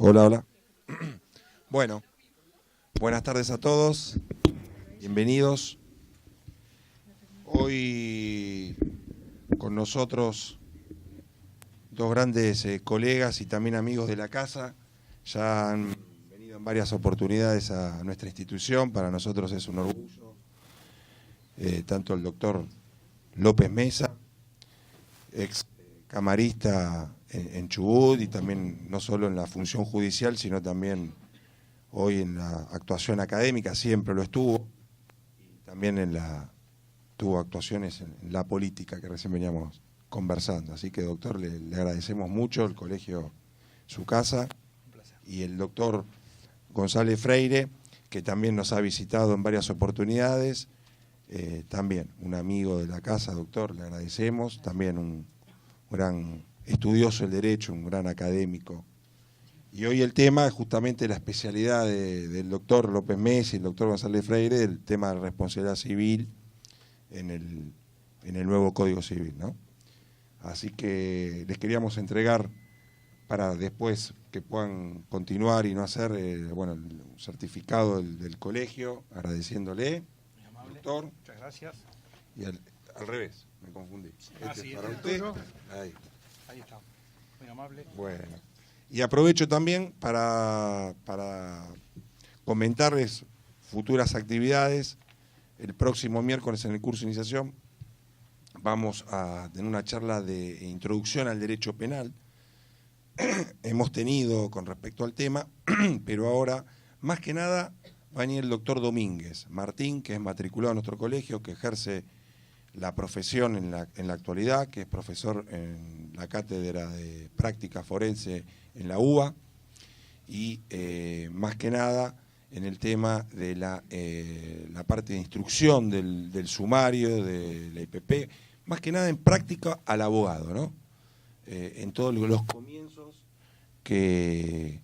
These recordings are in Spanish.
Hola, hola. Bueno, buenas tardes a todos, bienvenidos. Hoy con nosotros dos grandes colegas y también amigos de la casa. Ya han venido en varias oportunidades a nuestra institución, para nosotros es un orgullo. Tanto el doctor López Mesa, ex camarista en Chubut y también no solo en la función judicial, sino también hoy en la actuación académica, siempre lo estuvo, y también tuvo actuaciones en la política que recién veníamos conversando. Así que, doctor, le agradecemos mucho, el colegio, su casa, y el doctor González Freire, que también nos ha visitado en varias oportunidades, también un amigo de la casa, doctor, le agradecemos, también un gran estudioso del derecho, un gran académico. Y hoy el tema es justamente la especialidad del doctor López Mesa y el doctor González Freire, el tema de responsabilidad civil en el nuevo Código Civil, ¿no? Así que les queríamos entregar, para después que puedan continuar y no hacer, el certificado del colegio, agradeciéndole, doctor. Muchas gracias. Y al revés, me confundí. Sí, para usted. Ahí está. Muy amable. Bueno. Y aprovecho también para comentarles futuras actividades. El próximo miércoles en el curso de iniciación vamos a tener una charla de introducción al derecho penal. Hemos tenido con respecto al tema, pero ahora, más que nada, va a venir el doctor Domínguez Martín, que es matriculado en nuestro colegio, que ejerce la profesión en la actualidad, que es profesor en la cátedra de práctica forense en la UBA, y más que nada en el tema de la parte de instrucción del sumario, de la IPP, más que nada en práctica al abogado, ¿no? En todos los comienzos que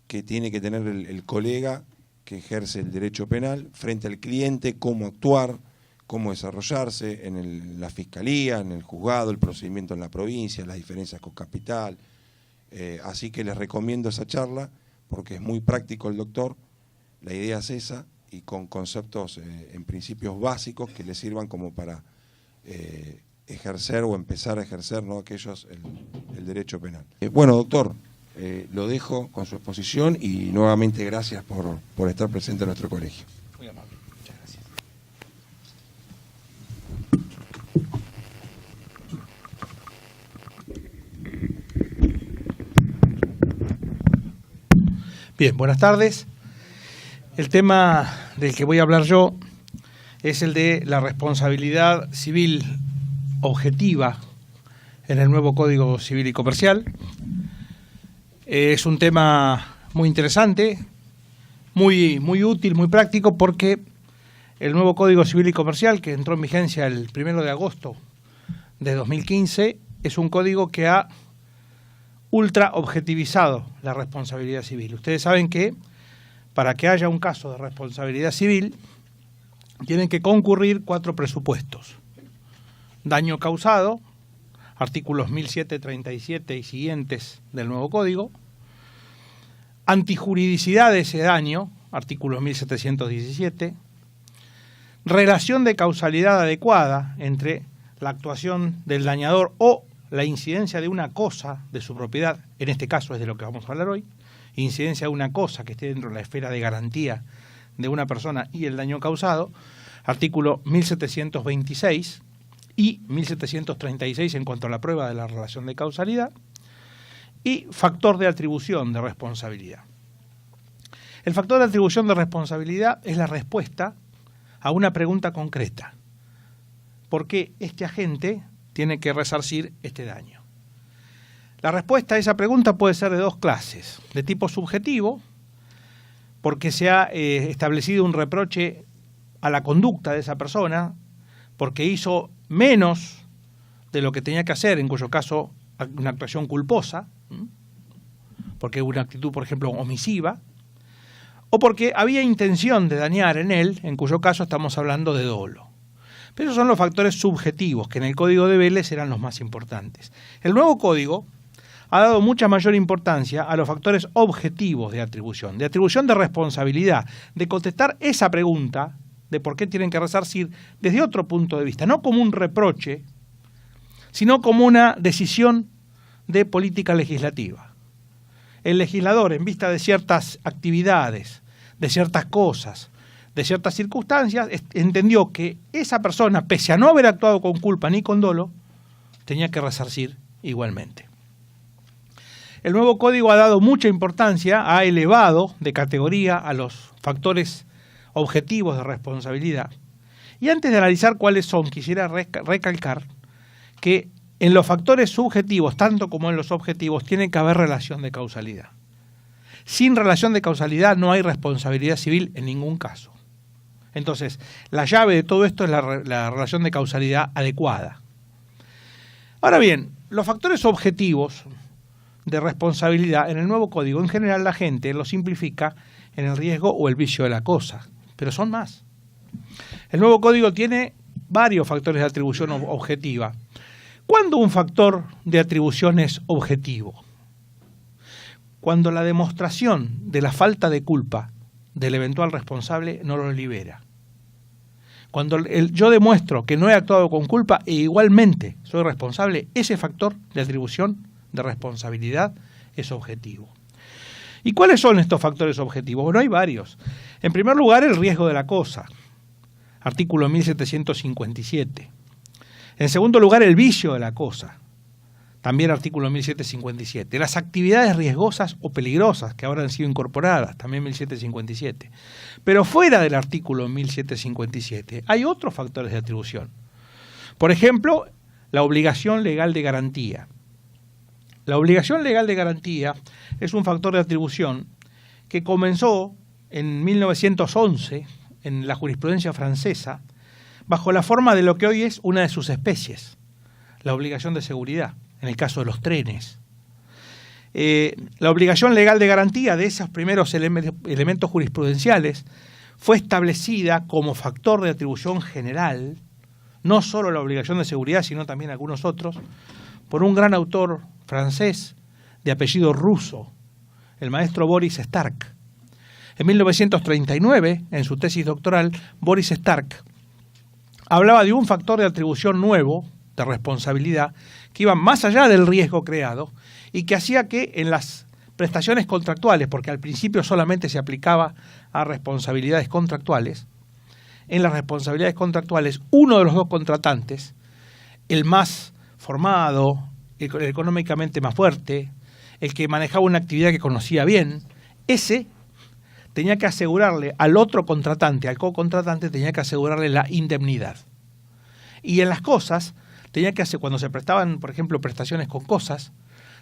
tiene que tener el colega que ejerce el derecho penal frente al cliente, cómo actuar, cómo desarrollarse en la fiscalía, en el juzgado, el procedimiento en la provincia, las diferencias con capital. Así que les recomiendo esa charla porque es muy práctico el doctor. La idea es esa, y con conceptos en principios básicos que les sirvan como para ejercer o empezar a ejercer, ¿no?, el derecho penal. Bueno, doctor, lo dejo con su exposición y nuevamente gracias por estar presente en nuestro colegio. Muy amable. Muchas gracias. Bien, buenas tardes. El tema del que voy a hablar yo es el de la responsabilidad civil objetiva en el nuevo Código Civil y Comercial. Es un tema muy interesante, muy útil, muy práctico, porque el nuevo Código Civil y Comercial, que entró en vigencia el 1 de agosto de 2015, es un código que ha ultra objetivizado la responsabilidad civil. Ustedes saben que para que haya un caso de responsabilidad civil tienen que concurrir 4 presupuestos: daño causado, artículos 1737 y siguientes del nuevo código; antijuridicidad de ese daño, artículos 1717; relación de causalidad adecuada entre la actuación del dañador o la incidencia de una cosa de su propiedad, en este caso es de lo que vamos a hablar hoy, incidencia de una cosa que esté dentro de la esfera de garantía de una persona y el daño causado, artículo 1726 y 1736 en cuanto a la prueba de la relación de causalidad, y factor de atribución de responsabilidad. El factor de atribución de responsabilidad es la respuesta a una pregunta concreta: ¿por qué este agente tiene que resarcir este daño? La respuesta a esa pregunta puede ser de 2 clases: de tipo subjetivo, porque se ha establecido un reproche a la conducta de esa persona, porque hizo menos de lo que tenía que hacer, en cuyo caso una actuación culposa, porque hubo una actitud, por ejemplo, omisiva, o porque había intención de dañar en él, en cuyo caso estamos hablando de dolo. Pero esos son los factores subjetivos, que en el Código de Vélez eran los más importantes. El nuevo Código ha dado mucha mayor importancia a los factores objetivos de atribución de responsabilidad, de contestar esa pregunta de por qué tienen que resarcir desde otro punto de vista, no como un reproche, sino como una decisión de política legislativa. El legislador, en vista de ciertas actividades, de ciertas cosas, de ciertas circunstancias, entendió que esa persona, pese a no haber actuado con culpa ni con dolo, tenía que resarcir igualmente. El nuevo código ha dado mucha importancia, ha elevado de categoría a los factores objetivos de responsabilidad. Y antes de analizar cuáles son, quisiera recalcar que en los factores subjetivos, tanto como en los objetivos, tiene que haber relación de causalidad. Sin relación de causalidad no hay responsabilidad civil en ningún caso. Entonces, la llave de todo esto es la relación de causalidad adecuada. Ahora bien, los factores objetivos de responsabilidad en el nuevo código, en general la gente lo simplifica en el riesgo o el vicio de la cosa, pero son más. El nuevo código tiene varios factores de atribución objetiva. ¿Cuándo un factor de atribución es objetivo? Cuando la demostración de la falta de culpa del eventual responsable no lo libera. Cuando yo demuestro que no he actuado con culpa e igualmente soy responsable, ese factor de atribución de responsabilidad es objetivo. ¿Y cuáles son estos factores objetivos? Bueno, hay varios. En primer lugar, el riesgo de la cosa, artículo 1757. En segundo lugar, el vicio de la cosa, también artículo 1757. Las actividades riesgosas o peligrosas que ahora han sido incorporadas, también 1757. Pero fuera del artículo 1757 hay otros factores de atribución. Por ejemplo, la obligación legal de garantía. La obligación legal de garantía es un factor de atribución que comenzó en 1911 en la jurisprudencia francesa bajo la forma de lo que hoy es una de sus especies, la obligación de seguridad, en el caso de los trenes. La obligación legal de garantía de esos primeros elementos jurisprudenciales fue establecida como factor de atribución general, no solo la obligación de seguridad, sino también algunos otros, por un gran autor francés de apellido ruso, el maestro Boris Stark. En 1939, en su tesis doctoral, Boris Stark hablaba de un factor de atribución nuevo, de responsabilidad, que iba más allá del riesgo creado y que hacía que en las prestaciones contractuales, porque al principio solamente se aplicaba a responsabilidades contractuales, en las responsabilidades contractuales uno de los dos contratantes, el más formado, el económicamente más fuerte, el que manejaba una actividad que conocía bien, ese tenía que asegurarle al otro contratante, al co-contratante, tenía que asegurarle la indemnidad. Y en las cosas, cuando se prestaban, por ejemplo, prestaciones con cosas,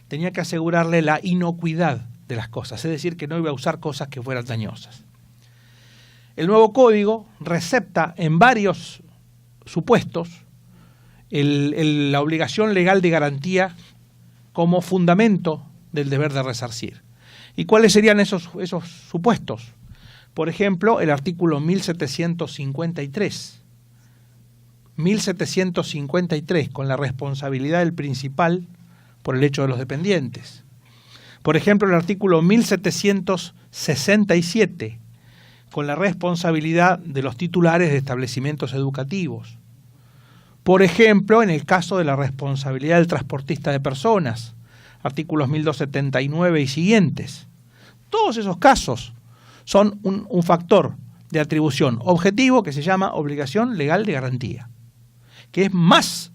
tenía que asegurarle la inocuidad de las cosas, es decir, que no iba a usar cosas que fueran dañosas. El nuevo código recepta en varios supuestos la obligación legal de garantía como fundamento del deber de resarcir. ¿Y cuáles serían esos supuestos? Por ejemplo, el artículo 1753. 1753, con la responsabilidad del principal por el hecho de los dependientes. Por ejemplo, el artículo 1767, con la responsabilidad de los titulares de establecimientos educativos. Por ejemplo, en el caso de la responsabilidad del transportista de personas, artículos 1279 y siguientes. Todos esos casos son un factor de atribución objetivo que se llama obligación legal de garantía, que es más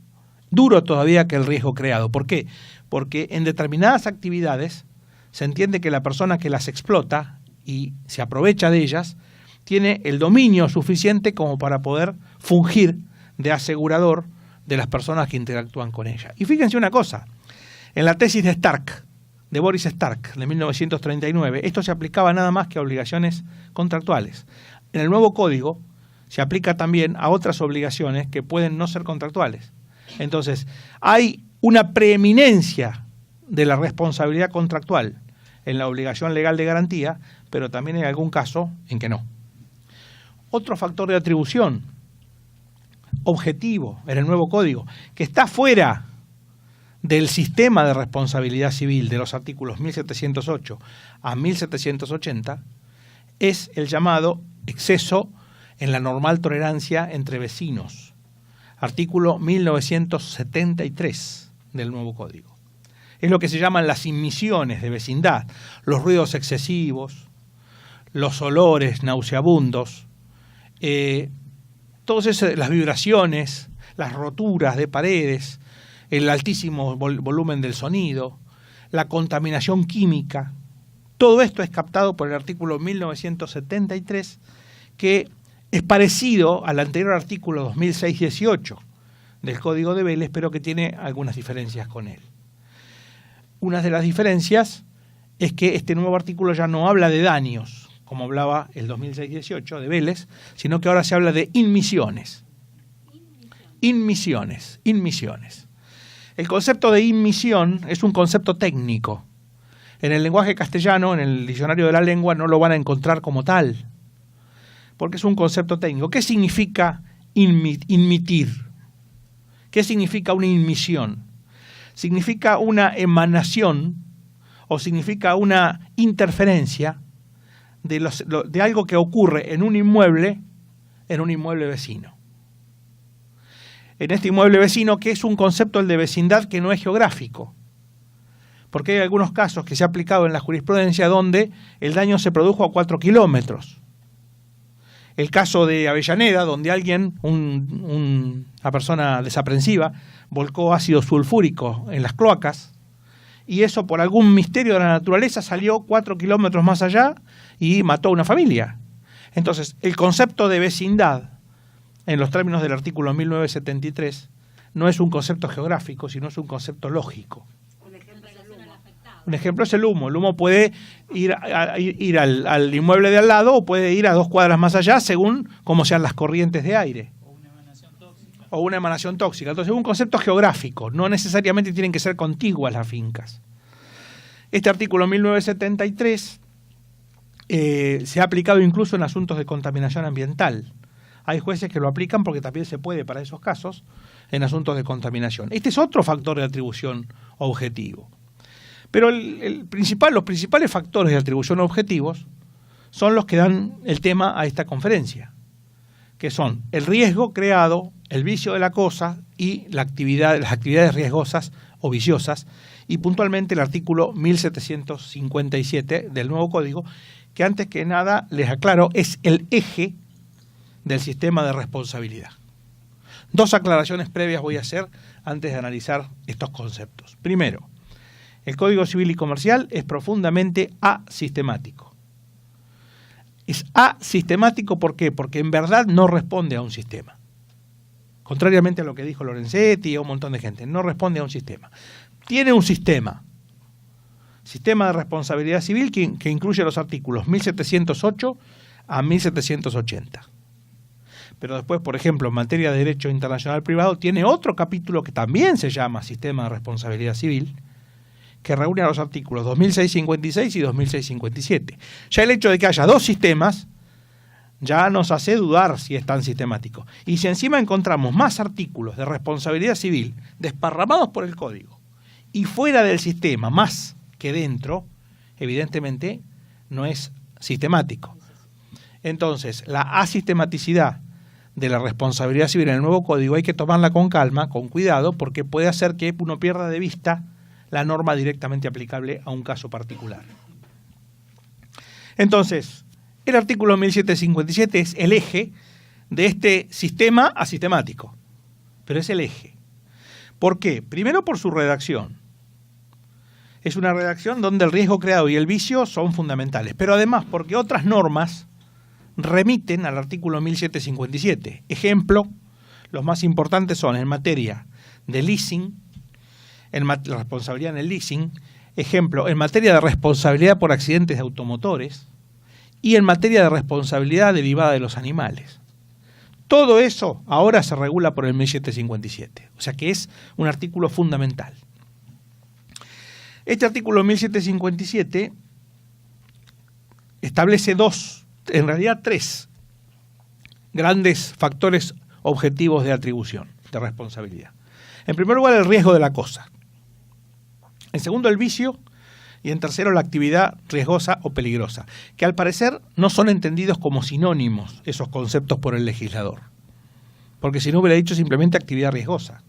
duro todavía que el riesgo creado. ¿Por qué? Porque en determinadas actividades se entiende que la persona que las explota y se aprovecha de ellas tiene el dominio suficiente como para poder fungir de asegurador de las personas que interactúan con ella. Y fíjense una cosa, en la tesis de Stark, de Boris Stark, de 1939, esto se aplicaba nada más que a obligaciones contractuales. En el nuevo código se aplica también a otras obligaciones que pueden no ser contractuales. Entonces, hay una preeminencia de la responsabilidad contractual en la obligación legal de garantía, pero también en algún caso en que no. Otro factor de atribución objetivo en el nuevo código, que está fuera del sistema de responsabilidad civil de los artículos 1708 a 1780 es el llamado exceso en la normal tolerancia entre vecinos, artículo 1973 del nuevo Código. Es lo que se llaman las inmisiones de vecindad, los ruidos excesivos, los olores nauseabundos, las vibraciones, las roturas de paredes, el altísimo volumen del sonido, la contaminación química. Todo esto es captado por el artículo 1973, que es parecido al anterior artículo 2006-18 del Código de Vélez, pero que tiene algunas diferencias con él. Una de las diferencias es que este nuevo artículo ya no habla de daños, como hablaba el 2006-18 de Vélez, sino que ahora se habla de inmisiones. Inmisiones. El concepto de inmisión es un concepto técnico. En el lenguaje castellano, en el diccionario de la lengua, no lo van a encontrar como tal, porque es un concepto técnico. ¿Qué significa inmitir? ¿Qué significa una inmisión? Significa una emanación o significa una interferencia de algo que ocurre en un inmueble vecino. En este inmueble vecino, que es un concepto, el de vecindad, que no es geográfico, porque hay algunos casos que se ha aplicado en la jurisprudencia donde el daño se produjo a 4 kilómetros. El caso de Avellaneda, donde alguien, una persona desaprensiva, volcó ácido sulfúrico en las cloacas, y eso por algún misterio de la naturaleza salió 4 kilómetros más allá y mató a una familia. Entonces, el concepto de vecindad, en los términos del artículo 1973, no es un concepto geográfico, sino es un concepto lógico. Un ejemplo es el humo. El humo puede ir al inmueble de al lado o puede ir a 2 cuadras más allá según cómo sean las corrientes de aire. O una emanación tóxica. Entonces es un concepto geográfico. No necesariamente tienen que ser contiguas las fincas. Este artículo 1973 se ha aplicado incluso en asuntos de contaminación ambiental. Hay jueces que lo aplican porque también se puede para esos casos en asuntos de contaminación. Este es otro factor de atribución objetivo. Pero los principales factores de atribución objetivos son los que dan el tema a esta conferencia, que son el riesgo creado, el vicio de la cosa y las actividades riesgosas o viciosas, y puntualmente el artículo 1757 del nuevo Código, que antes que nada, les aclaro, es el eje del sistema de responsabilidad. 2 aclaraciones previas voy a hacer antes de analizar estos conceptos. Primero, el Código Civil y Comercial es profundamente asistemático. Es asistemático, ¿por qué? Porque en verdad no responde a un sistema. Contrariamente a lo que dijo Lorenzetti y a un montón de gente, no responde a un sistema. Tiene un sistema de responsabilidad civil que incluye los artículos 1708 a 1780. Pero después, por ejemplo, en materia de derecho internacional privado, tiene otro capítulo que también se llama Sistema de Responsabilidad Civil, que reúne a los artículos 2656 y 2657. Ya el hecho de que haya 2 sistemas ya nos hace dudar si es tan sistemático. Y si encima encontramos más artículos de responsabilidad civil desparramados por el Código y fuera del sistema más que dentro, evidentemente no es sistemático. Entonces, la asistematicidad de la responsabilidad civil en el nuevo Código hay que tomarla con calma, con cuidado, porque puede hacer que uno pierda de vista la norma directamente aplicable a un caso particular. Entonces, el artículo 1757 es el eje de este sistema asistemático, pero es el eje. ¿Por qué? Primero por su redacción. Es una redacción donde el riesgo creado y el vicio son fundamentales, pero además porque otras normas remiten al artículo 1757. Ejemplo, los más importantes son en materia de leasing, la responsabilidad en el leasing, ejemplo, en materia de responsabilidad por accidentes de automotores y en materia de responsabilidad derivada de los animales. Todo eso ahora se regula por el 1757, o sea que es un artículo fundamental. Este artículo 1757 establece 3 grandes factores objetivos de atribución, de responsabilidad. En primer lugar, el riesgo de la cosa. En segundo, el vicio. Y en tercero, la actividad riesgosa o peligrosa, que al parecer no son entendidos como sinónimos esos conceptos por el legislador. Porque si no hubiera dicho simplemente actividad riesgosa.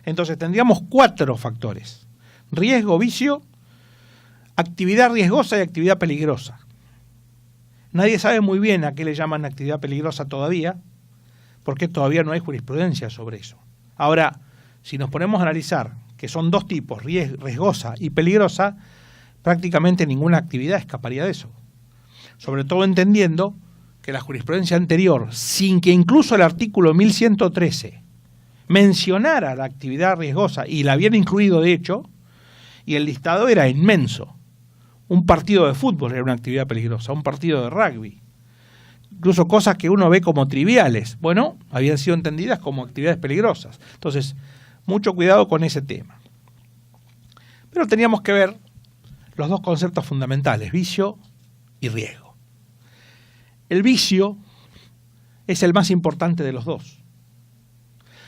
Entonces tendríamos 4 factores: riesgo, vicio, actividad riesgosa y actividad peligrosa. Nadie sabe muy bien a qué le llaman actividad peligrosa todavía, porque todavía no hay jurisprudencia sobre eso. Ahora, si nos ponemos a analizar que son 2 tipos, riesgosa y peligrosa, prácticamente ninguna actividad escaparía de eso. Sobre todo entendiendo que la jurisprudencia anterior, sin que incluso el artículo 1113 mencionara la actividad riesgosa, y la habían incluido de hecho, y el listado era inmenso. Un partido de fútbol era una actividad peligrosa, un partido de rugby. Incluso cosas que uno ve como triviales, bueno, habían sido entendidas como actividades peligrosas. Entonces, mucho cuidado con ese tema. Pero teníamos que ver los 2 conceptos fundamentales, vicio y riesgo. El vicio es el más importante de los 2.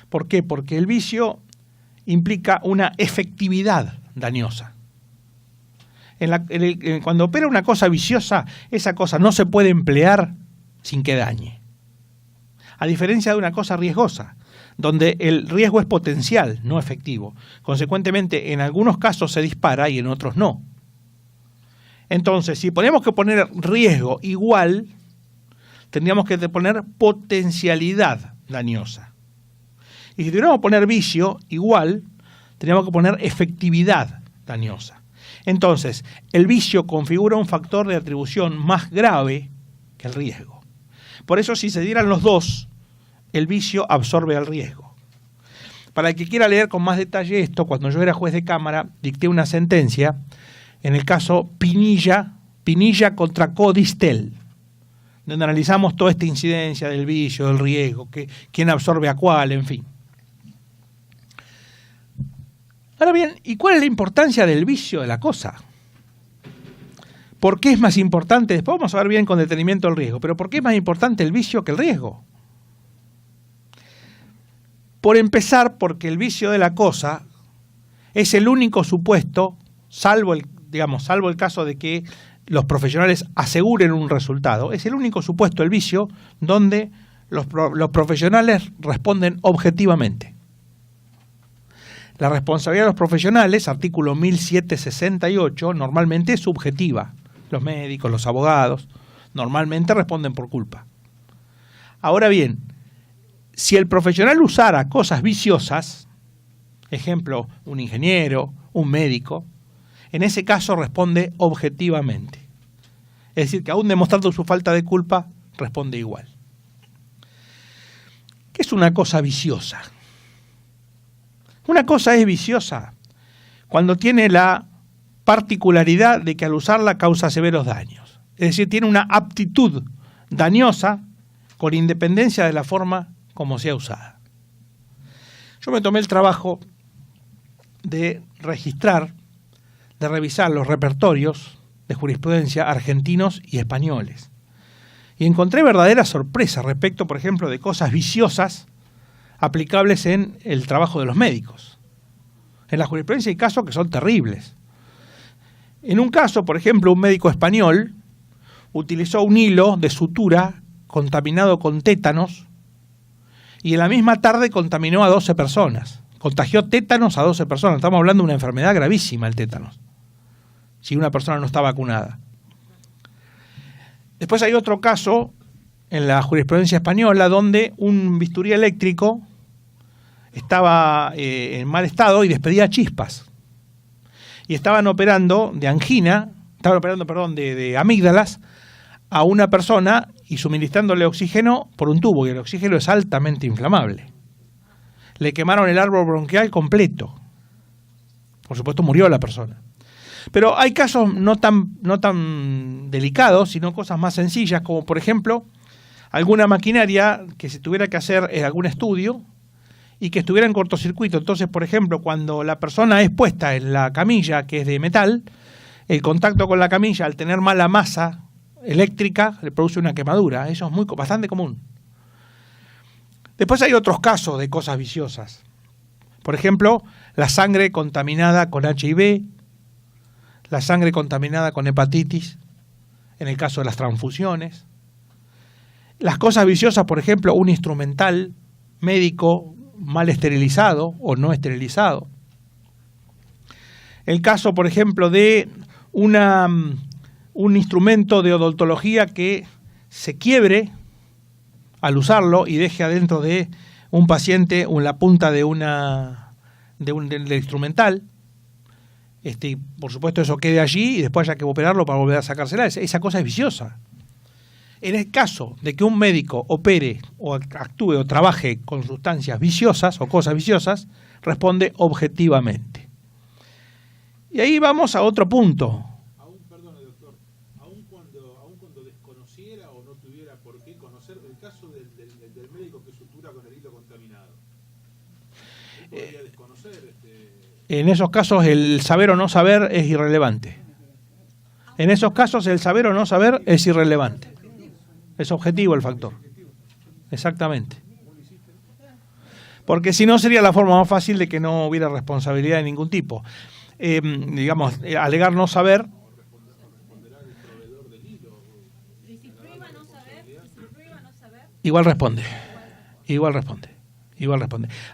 ¿Por qué? Porque el vicio implica una efectividad dañosa. Cuando opera una cosa viciosa, esa cosa no se puede emplear sin que dañe. A diferencia de una cosa riesgosa, donde el riesgo es potencial, no efectivo. Consecuentemente, en algunos casos se dispara y en otros no. Entonces, si ponemos que poner riesgo igual, tendríamos que poner potencialidad dañosa. Y si tuviéramos que poner vicio igual, tendríamos que poner efectividad dañosa. Entonces, el vicio configura un factor de atribución más grave que el riesgo. Por eso, si se dieran los 2, el vicio absorbe al riesgo. Para el que quiera leer con más detalle esto, cuando yo era juez de cámara, dicté una sentencia en el caso Pinilla contra Codistel, donde analizamos toda esta incidencia del vicio, del riesgo, quién absorbe a cuál, en fin. Ahora bien, ¿y cuál es la importancia del vicio de la cosa? ¿Por qué es más importante? Después vamos a ver bien con detenimiento el riesgo, pero ¿por qué es más importante el vicio que el riesgo? Por empezar, porque el vicio de la cosa es el único supuesto, salvo el caso de que los profesionales aseguren un resultado, es el único supuesto, el vicio, donde los profesionales responden objetivamente. La responsabilidad de los profesionales, artículo 1768, normalmente es subjetiva. Los médicos, los abogados, normalmente responden por culpa. Ahora bien, si el profesional usara cosas viciosas, ejemplo, un ingeniero, un médico, en ese caso responde objetivamente. Es decir, que aún demostrando su falta de culpa, responde igual. ¿Qué es una cosa viciosa? Una cosa es viciosa cuando tiene la particularidad de que al usarla causa severos daños. Es decir, tiene una aptitud dañosa con independencia de la forma como sea usada. Yo me tomé el trabajo de registrar, de revisar los repertorios de jurisprudencia argentinos y españoles. Y encontré verdadera sorpresa respecto, por ejemplo, de cosas viciosas aplicables en el trabajo de los médicos. En la jurisprudencia hay casos que son terribles. En un caso, por ejemplo, un médico español utilizó un hilo de sutura contaminado con tétanos y en la misma tarde contaminó a 12 personas. Contagió tétanos a 12 personas. Estamos hablando de una enfermedad gravísima, el tétanos, si una persona no está vacunada. Después hay otro caso en la jurisprudencia española donde un bisturí eléctrico estaba en mal estado y despedía chispas. Y estaban operando de amígdalas a una persona y suministrándole oxígeno por un tubo, y el oxígeno es altamente inflamable. Le quemaron el árbol bronquial completo. Por supuesto murió la persona. Pero hay casos no tan delicados, sino cosas más sencillas, como por ejemplo alguna maquinaria que se tuviera que hacer en algún estudio y que estuviera en cortocircuito. Entonces, por ejemplo, cuando la persona es puesta en la camilla, que es de metal, el contacto con la camilla, al tener mala masa eléctrica, le produce una quemadura. Eso es bastante común. Después hay otros casos de cosas viciosas. Por ejemplo, la sangre contaminada con HIV, la sangre contaminada con hepatitis, en el caso de las transfusiones. Las cosas viciosas, por ejemplo, un instrumental médico mal esterilizado o no esterilizado. El caso, por ejemplo, de un instrumento de odontología que se quiebre al usarlo y deje adentro de un paciente la punta del instrumental. Por supuesto, eso quede allí y después haya que operarlo para volver a sacársela. Esa cosa es viciosa. En el caso de que un médico opere o actúe o trabaje con sustancias viciosas o cosas viciosas, responde objetivamente. Y ahí vamos a otro punto. Perdone, doctor, aun cuando desconociera o no tuviera por qué conocer el caso del médico que sutura con el hilo contaminado, ¿él podría desconocer? En esos casos el saber o no saber es irrelevante. En esos casos el saber o no saber es irrelevante. Es objetivo el factor. Exactamente. Porque si no sería la forma más fácil de que no hubiera responsabilidad de ningún tipo. Alegar no saber. Igual responde.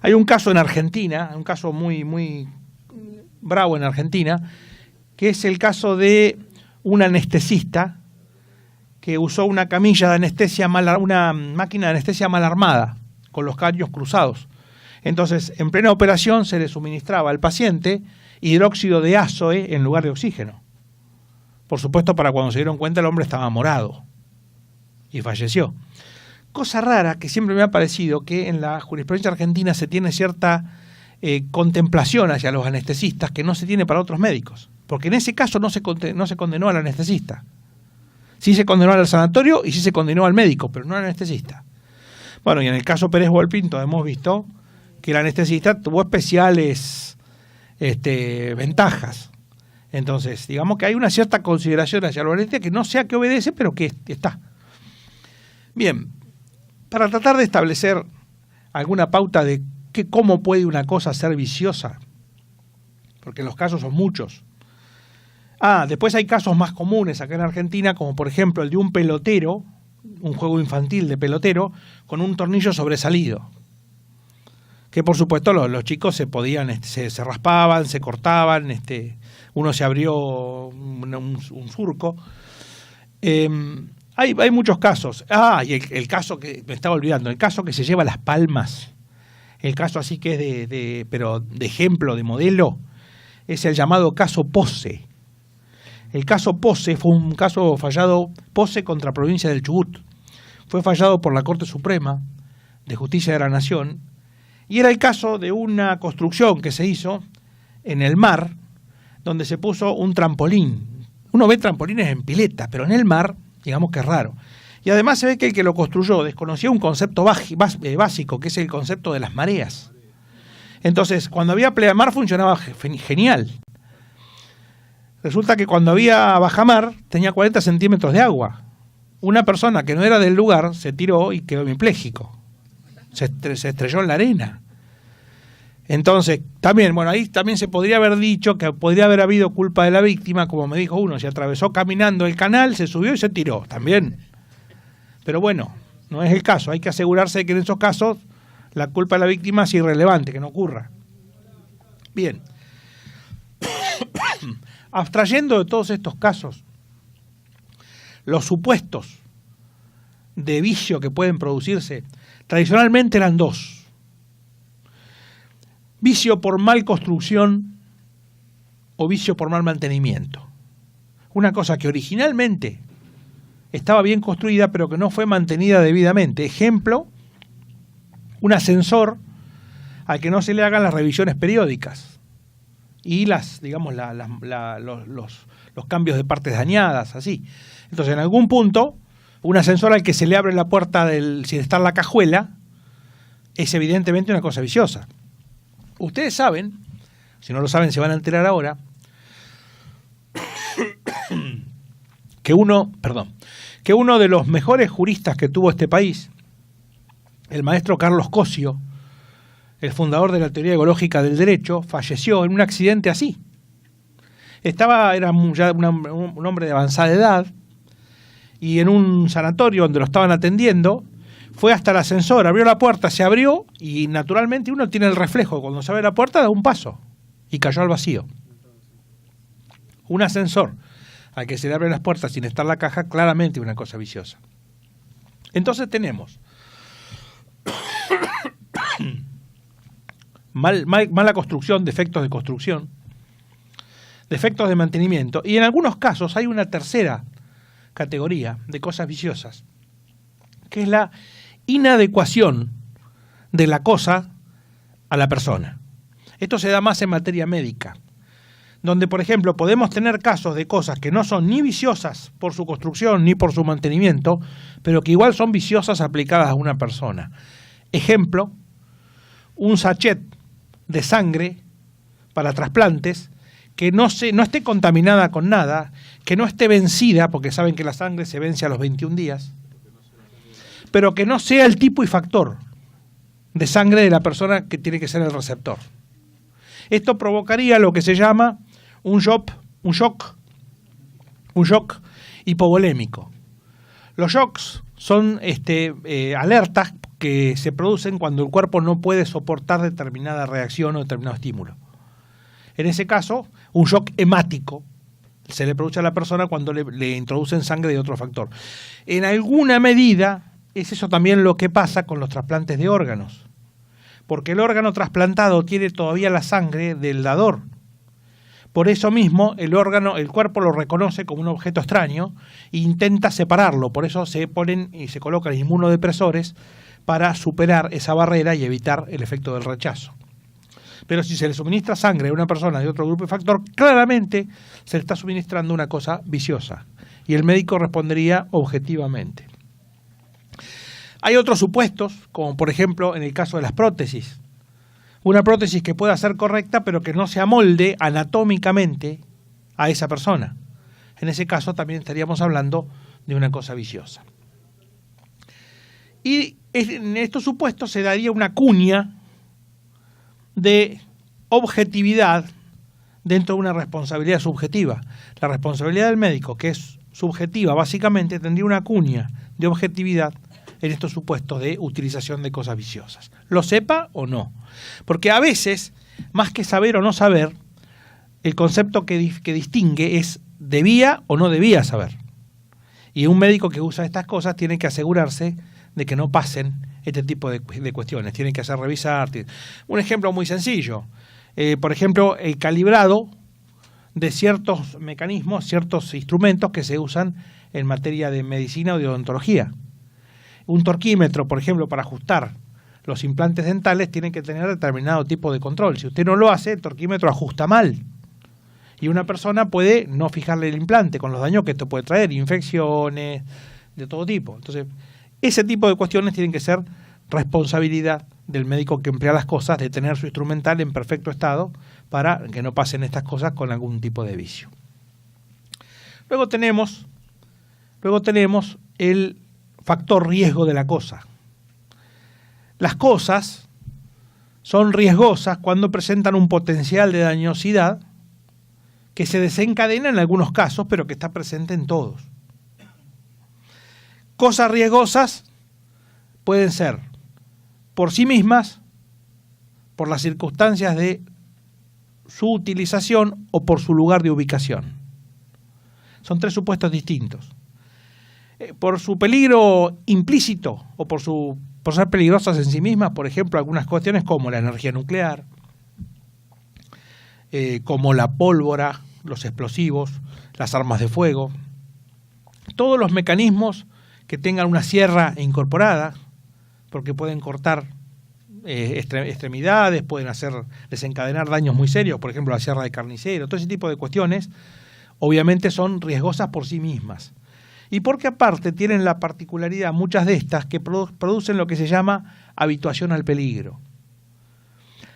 Hay un caso en Argentina, un caso muy bravo en Argentina, que es el caso de un anestesista que usó una camilla de anestesia una máquina de anestesia mal armada, con los caños cruzados. Entonces, en plena operación se le suministraba al paciente hidróxido de azoe en lugar de oxígeno. Por supuesto, para cuando se dieron cuenta el hombre estaba morado y falleció. Cosa rara que siempre me ha parecido que en la jurisprudencia argentina se tiene cierta contemplación hacia los anestesistas que no se tiene para otros médicos. Porque en ese caso no se condenó al anestesista. Sí se condenó al sanatorio y sí se condenó al médico, pero no al anestesista. Bueno, y en el caso Pérez Volpinto hemos visto que el anestesista tuvo especiales ventajas. Entonces, digamos que hay una cierta consideración hacia el anestesista que no sé a qué obedece, pero que está. Bien, para tratar de establecer alguna pauta de cómo puede una cosa ser viciosa, porque los casos son muchos. Después hay casos más comunes acá en Argentina, como por ejemplo el de un pelotero, un juego infantil de pelotero, con un tornillo sobresalido. Que por supuesto los chicos se raspaban, se cortaban, uno se abrió un surco. Hay muchos casos. Y el caso que me estaba olvidando, el caso que se lleva Las Palmas, el caso así que es pero de ejemplo, de modelo, es el llamado caso Pose. El caso Pose fue un caso fallado, Pose contra provincia del Chubut. Fue fallado por la Corte Suprema de Justicia de la Nación y era el caso de una construcción que se hizo en el mar donde se puso un trampolín. Uno ve trampolines en pileta, pero en el mar, digamos que es raro. Y además se ve que el que lo construyó desconocía un concepto básico, que es el concepto de las mareas. Entonces, cuando había pleamar funcionaba genial. Resulta que cuando había bajamar tenía 40 centímetros de agua. Una persona que no era del lugar se tiró y quedó hemipléjico. Se estrelló en la arena. Entonces, ahí también se podría haber dicho que podría haber habido culpa de la víctima, como me dijo uno, se atravesó caminando el canal, se subió y se tiró, también. Pero bueno, no es el caso, hay que asegurarse de que en esos casos la culpa de la víctima es irrelevante, que no ocurra. Bien. Abstrayendo de todos estos casos, los supuestos de vicio que pueden producirse, tradicionalmente eran dos. Vicio por mal construcción o vicio por mal mantenimiento. Una cosa que originalmente estaba bien construida pero que no fue mantenida debidamente. Ejemplo, un ascensor al que no se le hagan las revisiones periódicas y los cambios de partes dañadas, así. Entonces, en algún punto, un ascensor al que se le abre la puerta sin estar la cajuela es evidentemente una cosa viciosa. Ustedes saben, si no lo saben se van a enterar ahora, que uno de los mejores juristas que tuvo este país, el maestro Carlos Cosio, el fundador de la teoría ecológica del derecho, falleció en un accidente así. Era ya un hombre de avanzada edad, y en un sanatorio donde lo estaban atendiendo, fue hasta el ascensor, abrió la puerta, se abrió, y naturalmente uno tiene el reflejo, cuando se abre la puerta da un paso, y cayó al vacío. Un ascensor al que se le abren las puertas sin estar la caja, claramente una cosa viciosa. Entonces tenemos mala construcción, defectos de construcción, defectos de mantenimiento, y en algunos casos hay una tercera categoría de cosas viciosas, que es la inadecuación de la cosa a la persona. Esto se da más en materia médica, donde, por ejemplo, podemos tener casos de cosas que no son ni viciosas por su construcción ni por su mantenimiento, pero que igual son viciosas aplicadas a una persona. Ejemplo, un sachet de sangre para trasplantes que no esté contaminada con nada, que no esté vencida, porque saben que la sangre se vence a los 21 días, pero que no sea el tipo y factor de sangre de la persona que tiene que ser el receptor. Esto provocaría lo que se llama un shock hipovolémico. Los shocks son alertas que se producen cuando el cuerpo no puede soportar determinada reacción o determinado estímulo. En ese caso, un shock hemático se le produce a la persona cuando le introducen sangre de otro factor. En alguna medida es eso también lo que pasa con los trasplantes de órganos, porque el órgano trasplantado tiene todavía la sangre del dador. Por eso mismo el cuerpo lo reconoce como un objeto extraño e intenta separarlo. Por eso se ponen y se colocan inmunodepresores para superar esa barrera y evitar el efecto del rechazo. Pero si se le suministra sangre a una persona de otro grupo de factor, claramente se le está suministrando una cosa viciosa y el médico respondería objetivamente. Hay otros supuestos, como por ejemplo en el caso de las prótesis. Una prótesis que pueda ser correcta, pero que no se amolde anatómicamente a esa persona. En ese caso también estaríamos hablando de una cosa viciosa. Y en estos supuestos se daría una cuña de objetividad dentro de una responsabilidad subjetiva. La responsabilidad del médico, que es subjetiva, básicamente tendría una cuña de objetividad en estos supuestos de utilización de cosas viciosas. Lo sepa o no. Porque a veces, más que saber o no saber, el concepto que distingue es debía o no debía saber. Y un médico que usa estas cosas tiene que asegurarse de que no pasen este tipo de cuestiones. Tiene que hacer revisar. Un ejemplo muy sencillo. Por ejemplo, el calibrado de ciertos mecanismos, ciertos instrumentos que se usan en materia de medicina o de odontología. Un torquímetro, por ejemplo, para ajustar los implantes dentales, tiene que tener determinado tipo de control. Si usted no lo hace, el torquímetro ajusta mal. Y una persona puede no fijarle el implante con los daños que esto puede traer, infecciones de todo tipo. Entonces, ese tipo de cuestiones tienen que ser responsabilidad del médico que emplea las cosas, de tener su instrumental en perfecto estado para que no pasen estas cosas con algún tipo de vicio. Luego tenemos el factor riesgo de la cosa. Las cosas son riesgosas cuando presentan un potencial de dañosidad que se desencadena en algunos casos, pero que está presente en todos. Cosas riesgosas pueden ser por sí mismas, por las circunstancias de su utilización o por su lugar de ubicación. Son tres supuestos distintos. Por su peligro implícito o por ser peligrosas en sí mismas, por ejemplo, algunas cuestiones como la energía nuclear, como la pólvora, los explosivos, las armas de fuego, todos los mecanismos que tengan una sierra incorporada, porque pueden cortar extremidades, pueden desencadenar daños muy serios, por ejemplo la sierra de carnicero, todo ese tipo de cuestiones, obviamente son riesgosas por sí mismas. Y porque aparte tienen la particularidad, muchas de estas, que producen lo que se llama habituación al peligro.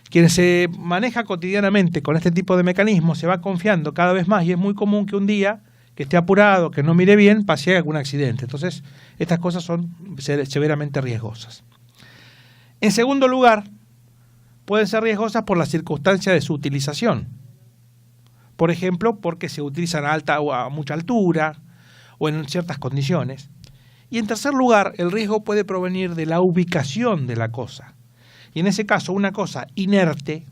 Quien se maneja cotidianamente con este tipo de mecanismos se va confiando cada vez más y es muy común que un día, que esté apurado, que no mire bien, pase algún accidente. Entonces, estas cosas son severamente riesgosas. En segundo lugar, pueden ser riesgosas por la circunstancia de su utilización. Por ejemplo, porque se utilizan a mucha altura o en ciertas condiciones. Y en tercer lugar, el riesgo puede provenir de la ubicación de la cosa. Y en ese caso, una cosa inerte,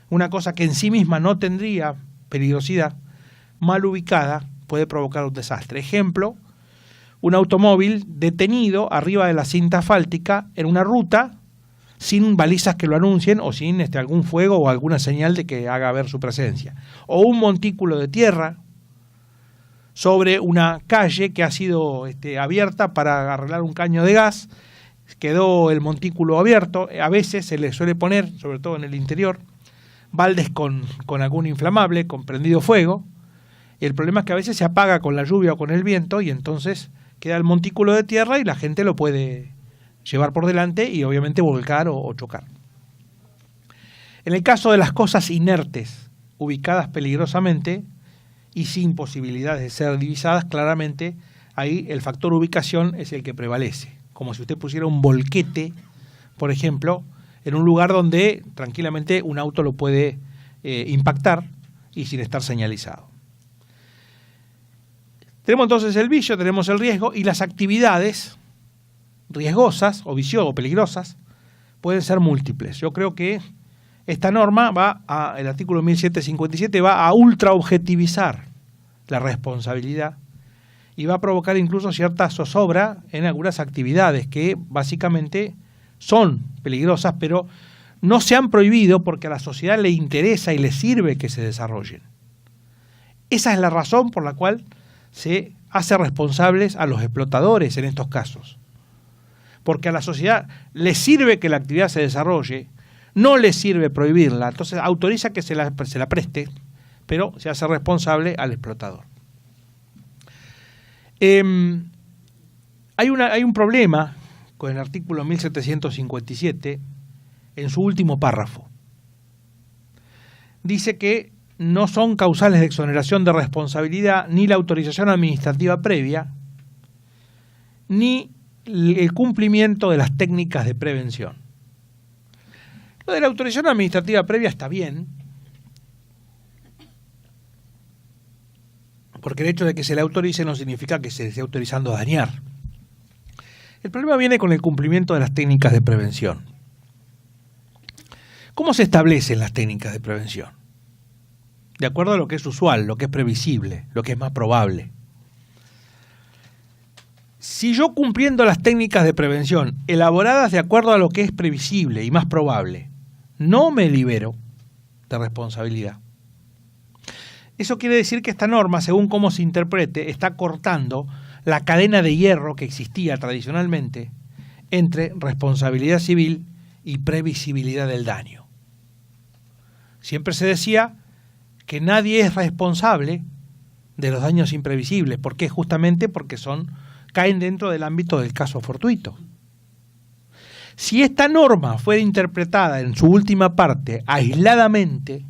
una cosa que en sí misma no tendría peligrosidad, mal ubicada, puede provocar un desastre. Ejemplo, un automóvil detenido arriba de la cinta asfáltica en una ruta sin balizas que lo anuncien o sin algún fuego o alguna señal de que haga ver su presencia. O un montículo de tierra sobre una calle que ha sido abierta para arreglar un caño de gas, quedó el montículo abierto. A veces se le suele poner, sobre todo en el interior, baldes con algún inflamable, con prendido fuego. El problema es que a veces se apaga con la lluvia o con el viento y entonces queda el montículo de tierra y la gente lo puede llevar por delante y obviamente volcar o chocar. En el caso de las cosas inertes, ubicadas peligrosamente y sin posibilidades de ser divisadas, claramente ahí el factor ubicación es el que prevalece. Como si usted pusiera un volquete, por ejemplo, en un lugar donde tranquilamente un auto lo puede impactar y sin estar señalizado. Tenemos entonces el vicio, tenemos el riesgo y las actividades riesgosas o viciosas o peligrosas pueden ser múltiples. Yo creo que esta norma el artículo 1757 va a ultraobjetivizar la responsabilidad y va a provocar incluso cierta zozobra en algunas actividades que básicamente son peligrosas, pero no se han prohibido porque a la sociedad le interesa y le sirve que se desarrollen. Esa es la razón por la cual se hace responsables a los explotadores en estos casos. Porque a la sociedad le sirve que la actividad se desarrolle, no le sirve prohibirla, entonces autoriza que se la preste, pero se hace responsable al explotador. Hay un problema con el artículo 1757 en su último párrafo. Dice que no son causales de exoneración de responsabilidad ni la autorización administrativa previa, ni el cumplimiento de las técnicas de prevención. Lo de la autorización administrativa previa está bien, porque el hecho de que se le autorice no significa que se esté autorizando a dañar. El problema viene con el cumplimiento de las técnicas de prevención. ¿Cómo se establecen las técnicas de prevención? De acuerdo a lo que es usual, lo que es previsible, lo que es más probable. Si yo cumpliendo las técnicas de prevención, elaboradas de acuerdo a lo que es previsible y más probable, no me libero de responsabilidad, eso quiere decir que esta norma, según cómo se interprete, está cortando la cadena de hierro que existía tradicionalmente entre responsabilidad civil y previsibilidad del daño. Siempre se decía que nadie es responsable de los daños imprevisibles. ¿Por qué? Justamente porque caen dentro del ámbito del caso fortuito. Si esta norma fuera interpretada en su última parte aisladamente,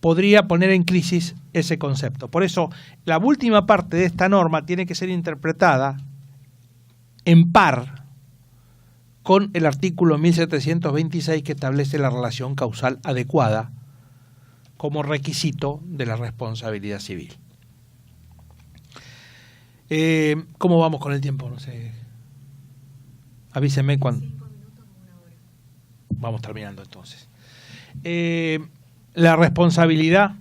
podría poner en crisis ese concepto. Por eso, la última parte de esta norma tiene que ser interpretada en par con el artículo 1726 que establece la relación causal adecuada como requisito de la responsabilidad civil. ¿Cómo vamos con el tiempo? No sé. Avíseme cuando. 5 minutos, 1 hora. Vamos terminando entonces. La responsabilidad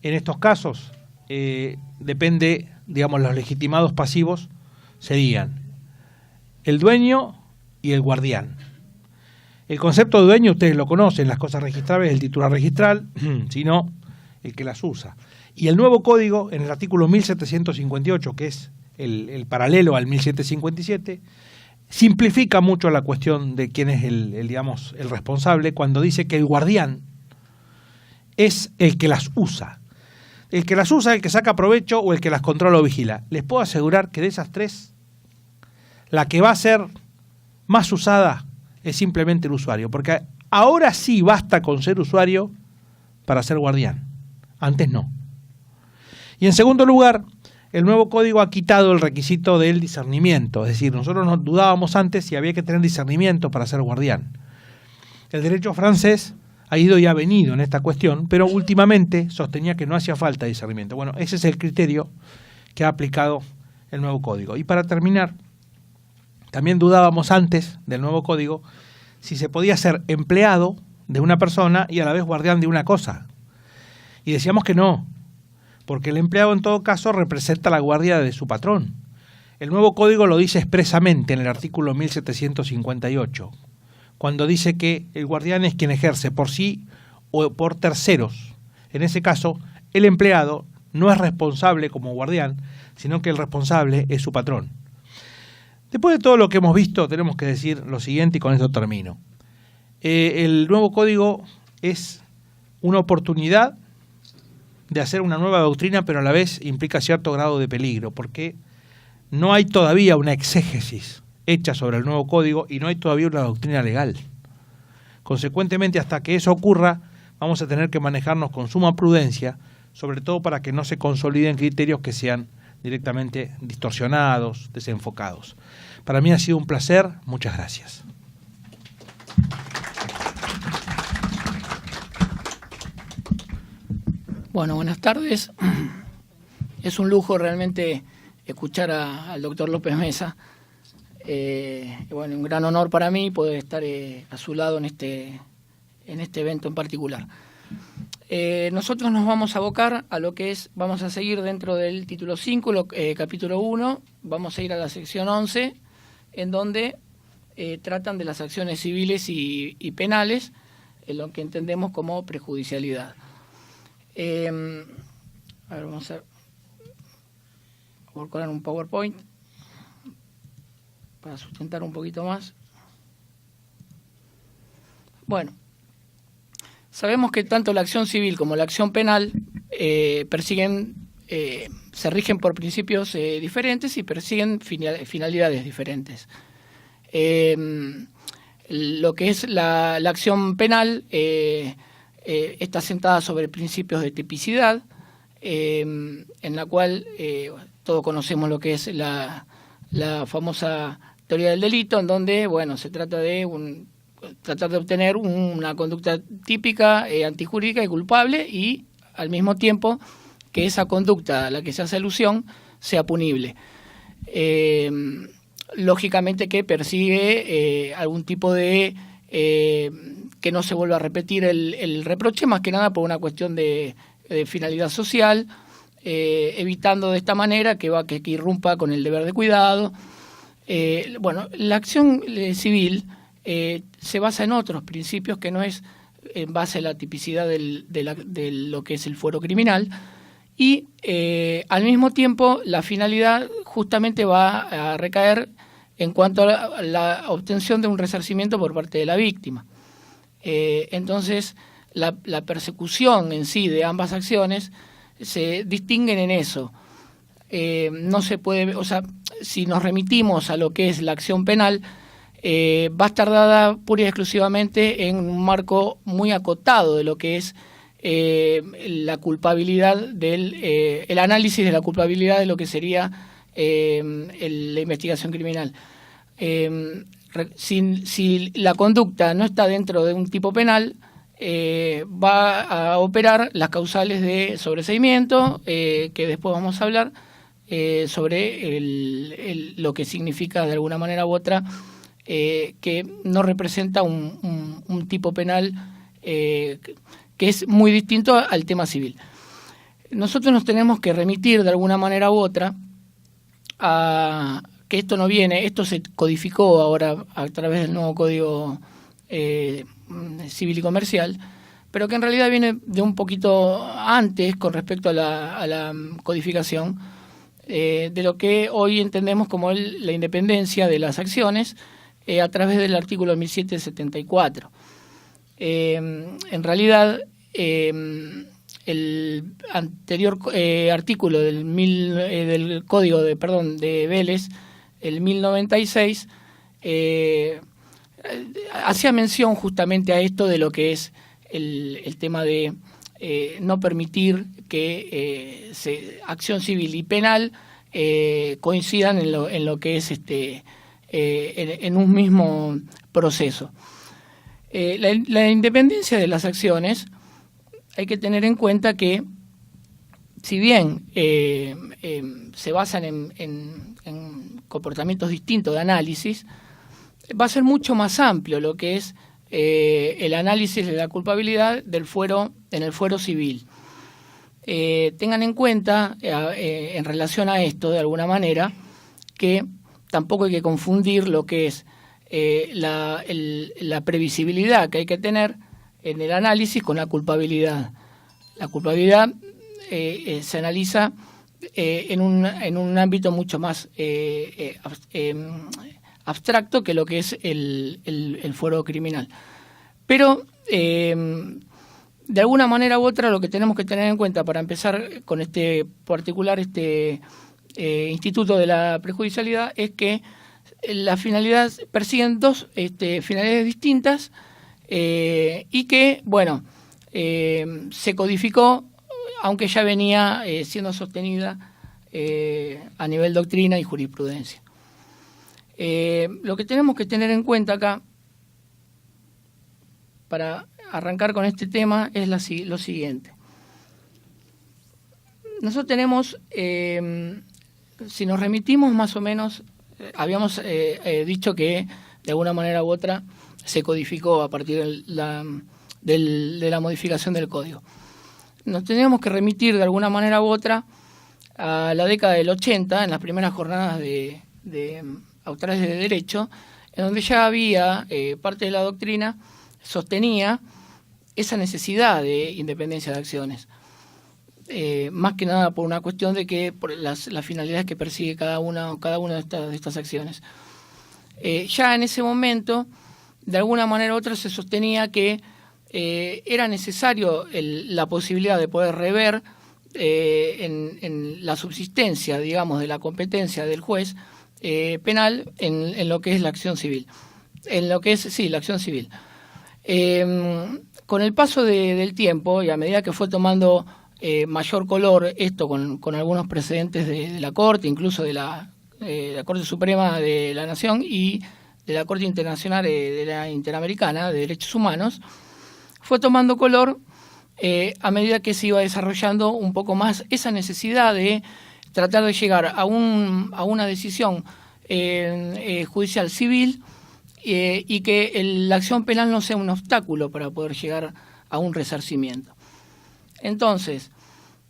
en estos casos depende, digamos, los legitimados pasivos serían el dueño y el guardián. El concepto de dueño ustedes lo conocen, las cosas registrables, el titular registral, sino el que las usa. Y el nuevo código, en el artículo 1758, que es el paralelo al 1757, simplifica mucho la cuestión de quién es el responsable cuando dice que el guardián es el que las usa. El que las usa, el que saca provecho o el que las controla o vigila. Les puedo asegurar que de esas tres, la que va a ser más usada es simplemente el usuario, porque ahora sí basta con ser usuario para ser guardián, antes no. Y en segundo lugar, el nuevo código ha quitado el requisito del discernimiento, es decir, nosotros nos dudábamos antes si había que tener discernimiento para ser guardián. El derecho francés ha ido y ha venido en esta cuestión, pero últimamente sostenía que no hacía falta discernimiento. Bueno, ese es el criterio que ha aplicado el nuevo código. Y para terminar, también dudábamos antes del nuevo código si se podía ser empleado de una persona y a la vez guardián de una cosa. Y decíamos que no, porque el empleado en todo caso representa la guardia de su patrón. El nuevo código lo dice expresamente en el artículo 1758, cuando dice que el guardián es quien ejerce por sí o por terceros. En ese caso, el empleado no es responsable como guardián, sino que el responsable es su patrón. Después de todo lo que hemos visto, tenemos que decir lo siguiente y con esto termino. El nuevo código es una oportunidad de hacer una nueva doctrina, pero a la vez implica cierto grado de peligro, porque no hay todavía una exégesis hecha sobre el nuevo código y no hay todavía una doctrina legal. Consecuentemente, hasta que eso ocurra, vamos a tener que manejarnos con suma prudencia, sobre todo para que no se consoliden criterios que sean directamente distorsionados, desenfocados. Para mí ha sido un placer. Muchas gracias. Bueno, buenas tardes. Es un lujo realmente escuchar al doctor López Mesa. Bueno, un gran honor para mí poder estar a su lado en este evento en particular. Nosotros nos vamos a abocar a lo que es, vamos a seguir dentro del título 5, capítulo 1, vamos a ir a la sección 11, en donde tratan de las acciones civiles y penales, en lo que entendemos como prejudicialidad. A ver, vamos a colocar un PowerPoint para sustentar un poquito más. Bueno, sabemos que tanto la acción civil como la acción penal se rigen por principios diferentes y persiguen finalidades diferentes. Lo que es la acción penal está sentada sobre principios de tipicidad, en la cual todos conocemos lo que es la famosa teoría del delito, en donde, bueno, se trata de tratar de obtener una conducta típica, antijurídica y culpable, y al mismo tiempo que esa conducta a la que se hace alusión sea punible. Lógicamente que persigue algún tipo de que no se vuelva a repetir el reproche, más que nada por una cuestión de finalidad social, evitando de esta manera que irrumpa con el deber de cuidado. Bueno, la acción civil se basa en otros principios que no es en base a la tipicidad de lo que es el fuero criminal, y al mismo tiempo la finalidad justamente va a recaer en cuanto a la obtención de un resarcimiento por parte de la víctima. Entonces, la persecución en sí de ambas acciones se distinguen en eso. No se puede, o sea, si nos remitimos a lo que es la acción penal, va a estar dada pura y exclusivamente en un marco muy acotado de lo que es la culpabilidad el análisis de la culpabilidad de lo que sería la investigación criminal. Si la conducta no está dentro de un tipo penal, va a operar las causales de sobreseimiento, que después vamos a hablar sobre lo que significa de alguna manera u otra que no representa un tipo penal que es muy distinto al tema civil. Nosotros nos tenemos que remitir de alguna manera u otra a que esto se codificó ahora a través del nuevo Código Civil y Comercial, pero que en realidad viene de un poquito antes con respecto a la codificación de lo que hoy entendemos como la independencia de las acciones a través del artículo 1774. En realidad, el anterior artículo del Código de Vélez, el 1096, hacía mención justamente a esto de lo que es el tema de no permitir que acción civil y penal coincidan en lo que es en un mismo proceso. La independencia de las acciones, hay que tener en cuenta que, si bien se basan en comportamientos distintos de análisis, va a ser mucho más amplio lo que es el análisis de la culpabilidad en el fuero civil. Tengan en cuenta, en relación a esto, de alguna manera, que tampoco hay que confundir lo que es la previsibilidad que hay que tener en el análisis con la culpabilidad. La culpabilidad se analiza en un ámbito mucho más abstracto que lo que es el fuero criminal. Pero, de alguna manera u otra, lo que tenemos que tener en cuenta para empezar con este particular instituto de la prejudicialidad es que la finalidad persiguen dos finalidades distintas y que, bueno, se codificó, aunque ya venía siendo sostenida a nivel doctrina y jurisprudencia. Lo que tenemos que tener en cuenta acá, para arrancar con este tema, es lo siguiente. Nosotros tenemos, si nos remitimos más o menos, habíamos dicho que de alguna manera u otra se codificó a partir de la modificación del código. Nos teníamos que remitir de alguna manera u otra a la década del 80, en las primeras jornadas de australes de derecho, en donde ya había parte de la doctrina sostenía esa necesidad de independencia de acciones, más que nada por una cuestión de que por las finalidades que persigue cada una de estas acciones. Ya en ese momento, de alguna manera u otra, se sostenía que era necesario la posibilidad de poder rever en la subsistencia, digamos, de la competencia del juez penal en lo que es la acción civil. La acción civil. Con el paso del tiempo y a medida que fue tomando mayor color esto con algunos precedentes de la Corte, incluso de la Corte Suprema de la Nación y de la Corte Internacional de la Interamericana de Derechos Humanos, fue tomando color a medida que se iba desarrollando un poco más esa necesidad de tratar de llegar a una decisión judicial civil y que la acción penal no sea un obstáculo para poder llegar a un resarcimiento. Entonces,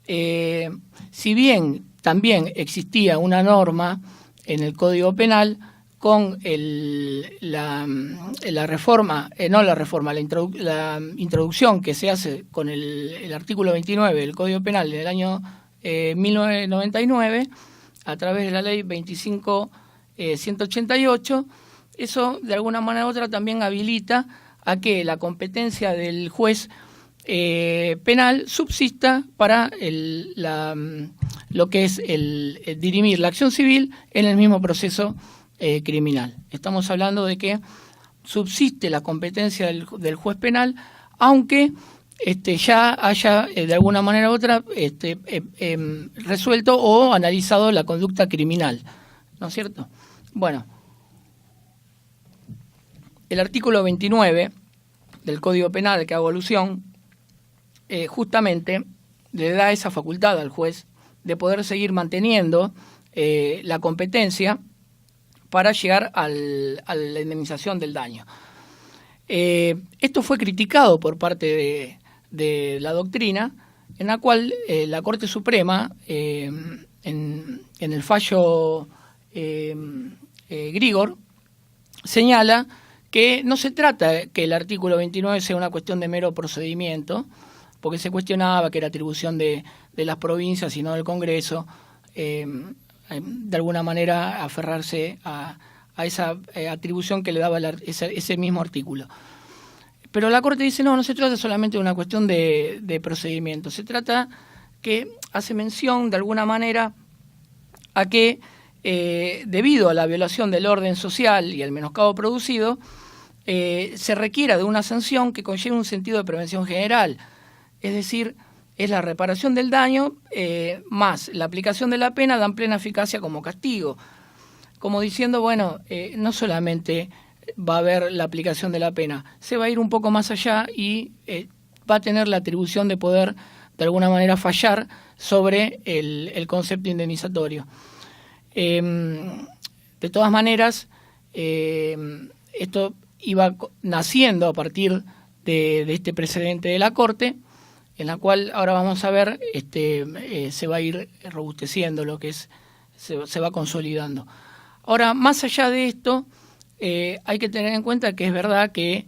si bien también existía una norma en el Código Penal con la introducción que se hace con el artículo 29 del Código Penal del año 1999, a través de la ley 25.188, eso de alguna manera u otra también habilita a que la competencia del juez penal subsista para lo que es el dirimir la acción civil en el mismo proceso criminal. Estamos hablando de que subsiste la competencia del juez penal, aunque ya haya de alguna manera u otra resuelto o analizado la conducta criminal, ¿no es cierto? Bueno, el artículo 29 del Código Penal que hago alusión justamente le da esa facultad al juez de poder seguir manteniendo la competencia para llegar a la indemnización del daño. Esto fue criticado por parte de la doctrina, en la cual la Corte Suprema, en el fallo Grigor, señala que no se trata que el artículo 29 sea una cuestión de mero procedimiento, porque se cuestionaba que era atribución de las provincias y no del Congreso, de alguna manera aferrarse a esa atribución que le daba ese mismo artículo. Pero la Corte dice, no se trata solamente de una cuestión de procedimiento, se trata que hace mención de alguna manera a que debido a la violación del orden social y al menoscabo producido, se requiera de una sanción que conlleve un sentido de prevención general, es decir, es la reparación del daño más la aplicación de la pena dan plena eficacia como castigo, como diciendo, bueno, no solamente va a haber la aplicación de la pena. Se va a ir un poco más allá y va a tener la atribución de poder, de alguna manera, fallar sobre el concepto indemnizatorio. De todas maneras, esto iba naciendo a partir de este precedente de la Corte, en la cual ahora vamos a ver, se va a ir robusteciendo, lo que es, se va consolidando. Ahora, más allá de esto, hay que tener en cuenta que es verdad que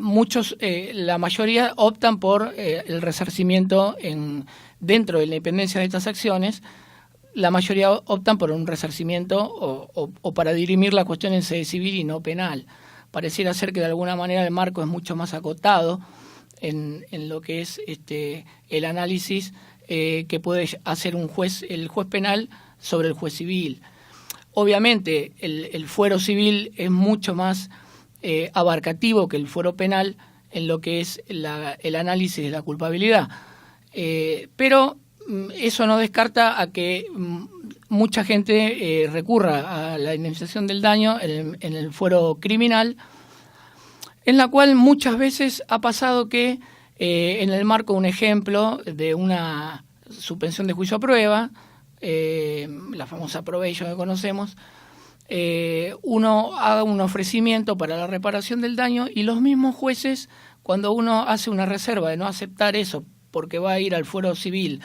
muchos, la mayoría optan por el resarcimiento dentro de la independencia de estas acciones. La mayoría optan por un resarcimiento o para dirimir la cuestión en sede civil y no penal. Pareciera ser que de alguna manera el marco es mucho más acotado en lo que es el análisis que puede hacer el juez penal sobre el juez civil. Obviamente el fuero civil es mucho más abarcativo que el fuero penal en lo que es el análisis de la culpabilidad. Pero eso no descarta a que mucha gente recurra a la indemnización del daño en el fuero criminal, en la cual muchas veces ha pasado que en el marco, un ejemplo de una suspensión de juicio a prueba, la famosa probation que conocemos, uno haga un ofrecimiento para la reparación del daño y los mismos jueces, cuando uno hace una reserva de no aceptar eso porque va a ir al fuero civil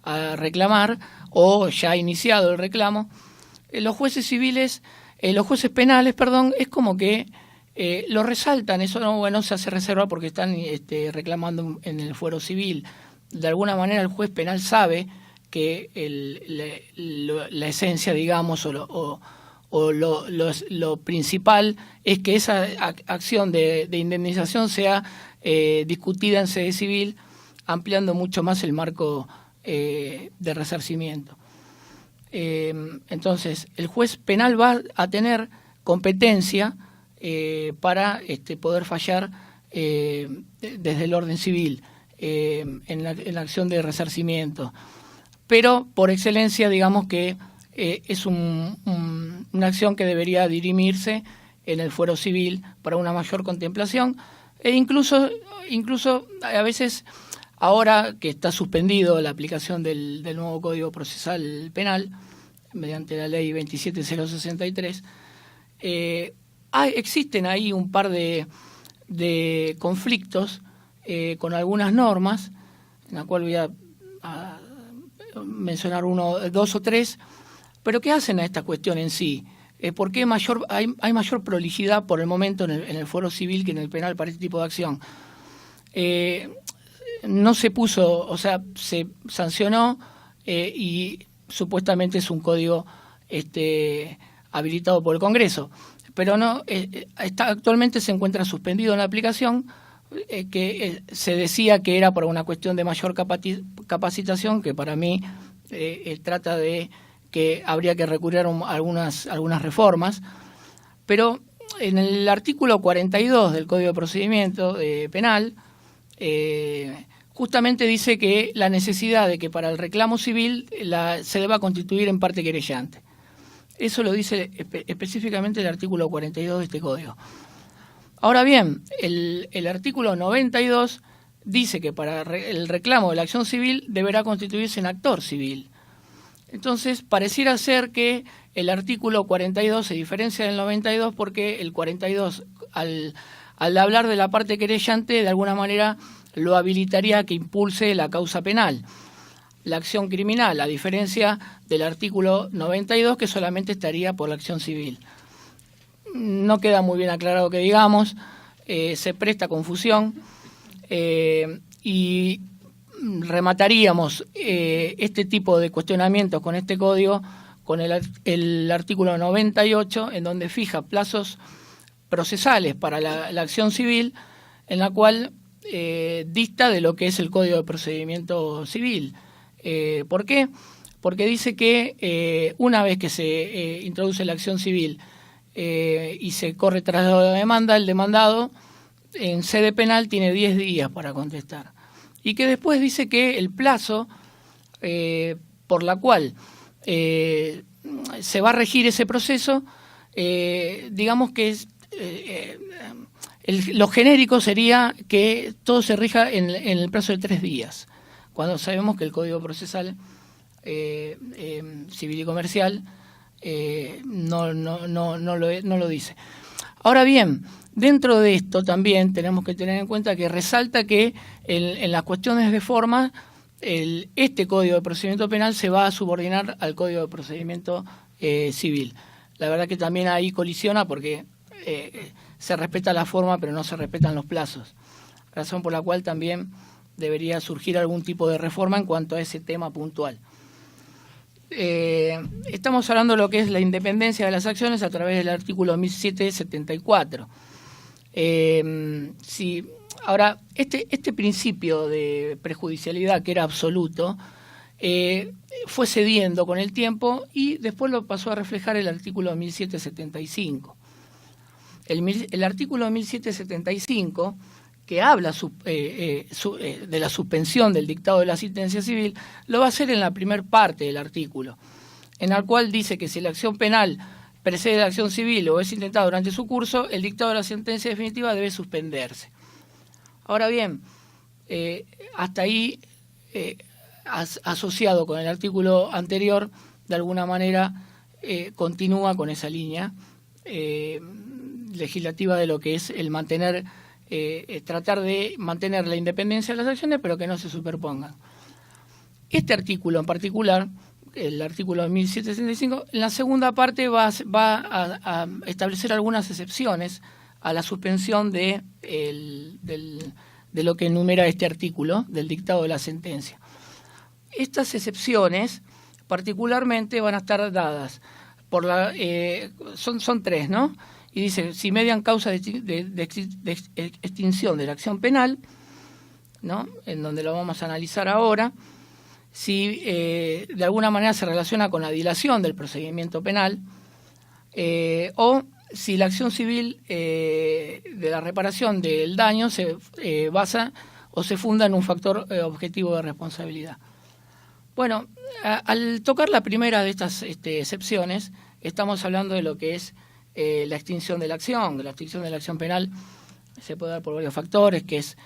a reclamar o ya ha iniciado el reclamo, los jueces penales, es como que lo resaltan, eso no se hace reserva porque están reclamando en el fuero civil. De alguna manera el juez penal sabe que la esencia, digamos, o lo principal es que esa acción de indemnización sea discutida en sede civil, ampliando mucho más el marco de resarcimiento. Entonces, el juez penal va a tener competencia para poder fallar desde el orden civil en la acción de resarcimiento. Pero, por excelencia, digamos que es una acción que debería dirimirse en el fuero civil para una mayor contemplación, e incluso a veces, ahora que está suspendido la aplicación del nuevo Código Procesal Penal, mediante la ley 27063, existen ahí un par de conflictos con algunas normas, en la cual voy a mencionar dos o tres, pero ¿qué hacen a esta cuestión en sí? ¿Por qué hay mayor prolijidad por el momento en el fuero civil que en el penal para este tipo de acción? No se puso, o sea, se sancionó y supuestamente es un código habilitado por el Congreso, pero no actualmente se encuentra suspendido en la aplicación, que se decía que era por una cuestión de mayor capacitación, que para mí trata de que habría que recurrir a algunas reformas, pero en el artículo 42 del Código de Procedimiento Penal justamente dice que la necesidad de que para el reclamo civil se deba constituir en parte querellante. Eso lo dice específicamente el artículo 42 de este código. Ahora bien, el artículo 92 dice que para el reclamo de la acción civil deberá constituirse en actor civil. Entonces, pareciera ser que el artículo 42 se diferencia del 92 porque el 42, al hablar de la parte querellante, de alguna manera lo habilitaría a que impulse la causa penal, la acción criminal, a diferencia del artículo 92 que solamente estaría por la acción civil. No queda muy bien aclarado que digamos, se presta confusión y remataríamos este tipo de cuestionamientos con este código, con el artículo 98, en donde fija plazos procesales para la acción civil, en la cual dista de lo que es el Código de Procedimiento Civil. ¿Por qué? Porque dice que una vez que se introduce la acción civil y se corre tras la demanda, el demandado en sede penal tiene 10 días para contestar. Y que después dice que el plazo por la cual se va a regir ese proceso digamos que lo genérico sería que todo se rija en el plazo de 3 días, cuando sabemos que el Código Procesal Civil y Comercial no lo dice. Ahora bien, dentro de esto también tenemos que tener en cuenta que resalta que en las cuestiones de forma, este Código de Procedimiento Penal se va a subordinar al Código de Procedimiento Civil. La verdad que también ahí colisiona porque se respeta la forma pero no se respetan los plazos, razón por la cual también debería surgir algún tipo de reforma en cuanto a ese tema puntual. Estamos hablando de lo que es la independencia de las acciones a través del artículo 1774. Ahora, este principio de prejudicialidad, que era absoluto, fue cediendo con el tiempo y después lo pasó a reflejar el artículo 1775. El artículo 1775, que habla de la suspensión del dictado de la sentencia civil, lo va a hacer en la primer parte del artículo, en el cual dice que si la acción penal precede la acción civil o es intentada durante su curso, el dictado de la sentencia definitiva debe suspenderse. Ahora bien, hasta ahí, asociado con el artículo anterior, de alguna manera continúa con esa línea legislativa de lo que es el mantener, tratar de mantener la independencia de las acciones, pero que no se superpongan. Este artículo en particular, el artículo 1765, en la segunda parte va a establecer algunas excepciones a la suspensión de lo que enumera este artículo del dictado de la sentencia. Estas excepciones particularmente van a estar dadas por son 3, ¿no? Y dice, si median causa de extinción de la acción penal, ¿no?, en donde lo vamos a analizar ahora, si de alguna manera se relaciona con la dilación del procedimiento penal, o si la acción civil de la reparación del daño se basa o se funda en un factor objetivo de responsabilidad. Bueno, al tocar la primera de estas excepciones, estamos hablando de lo que es la extinción de la acción. De la extinción de la acción penal se puede dar por varios factores, que es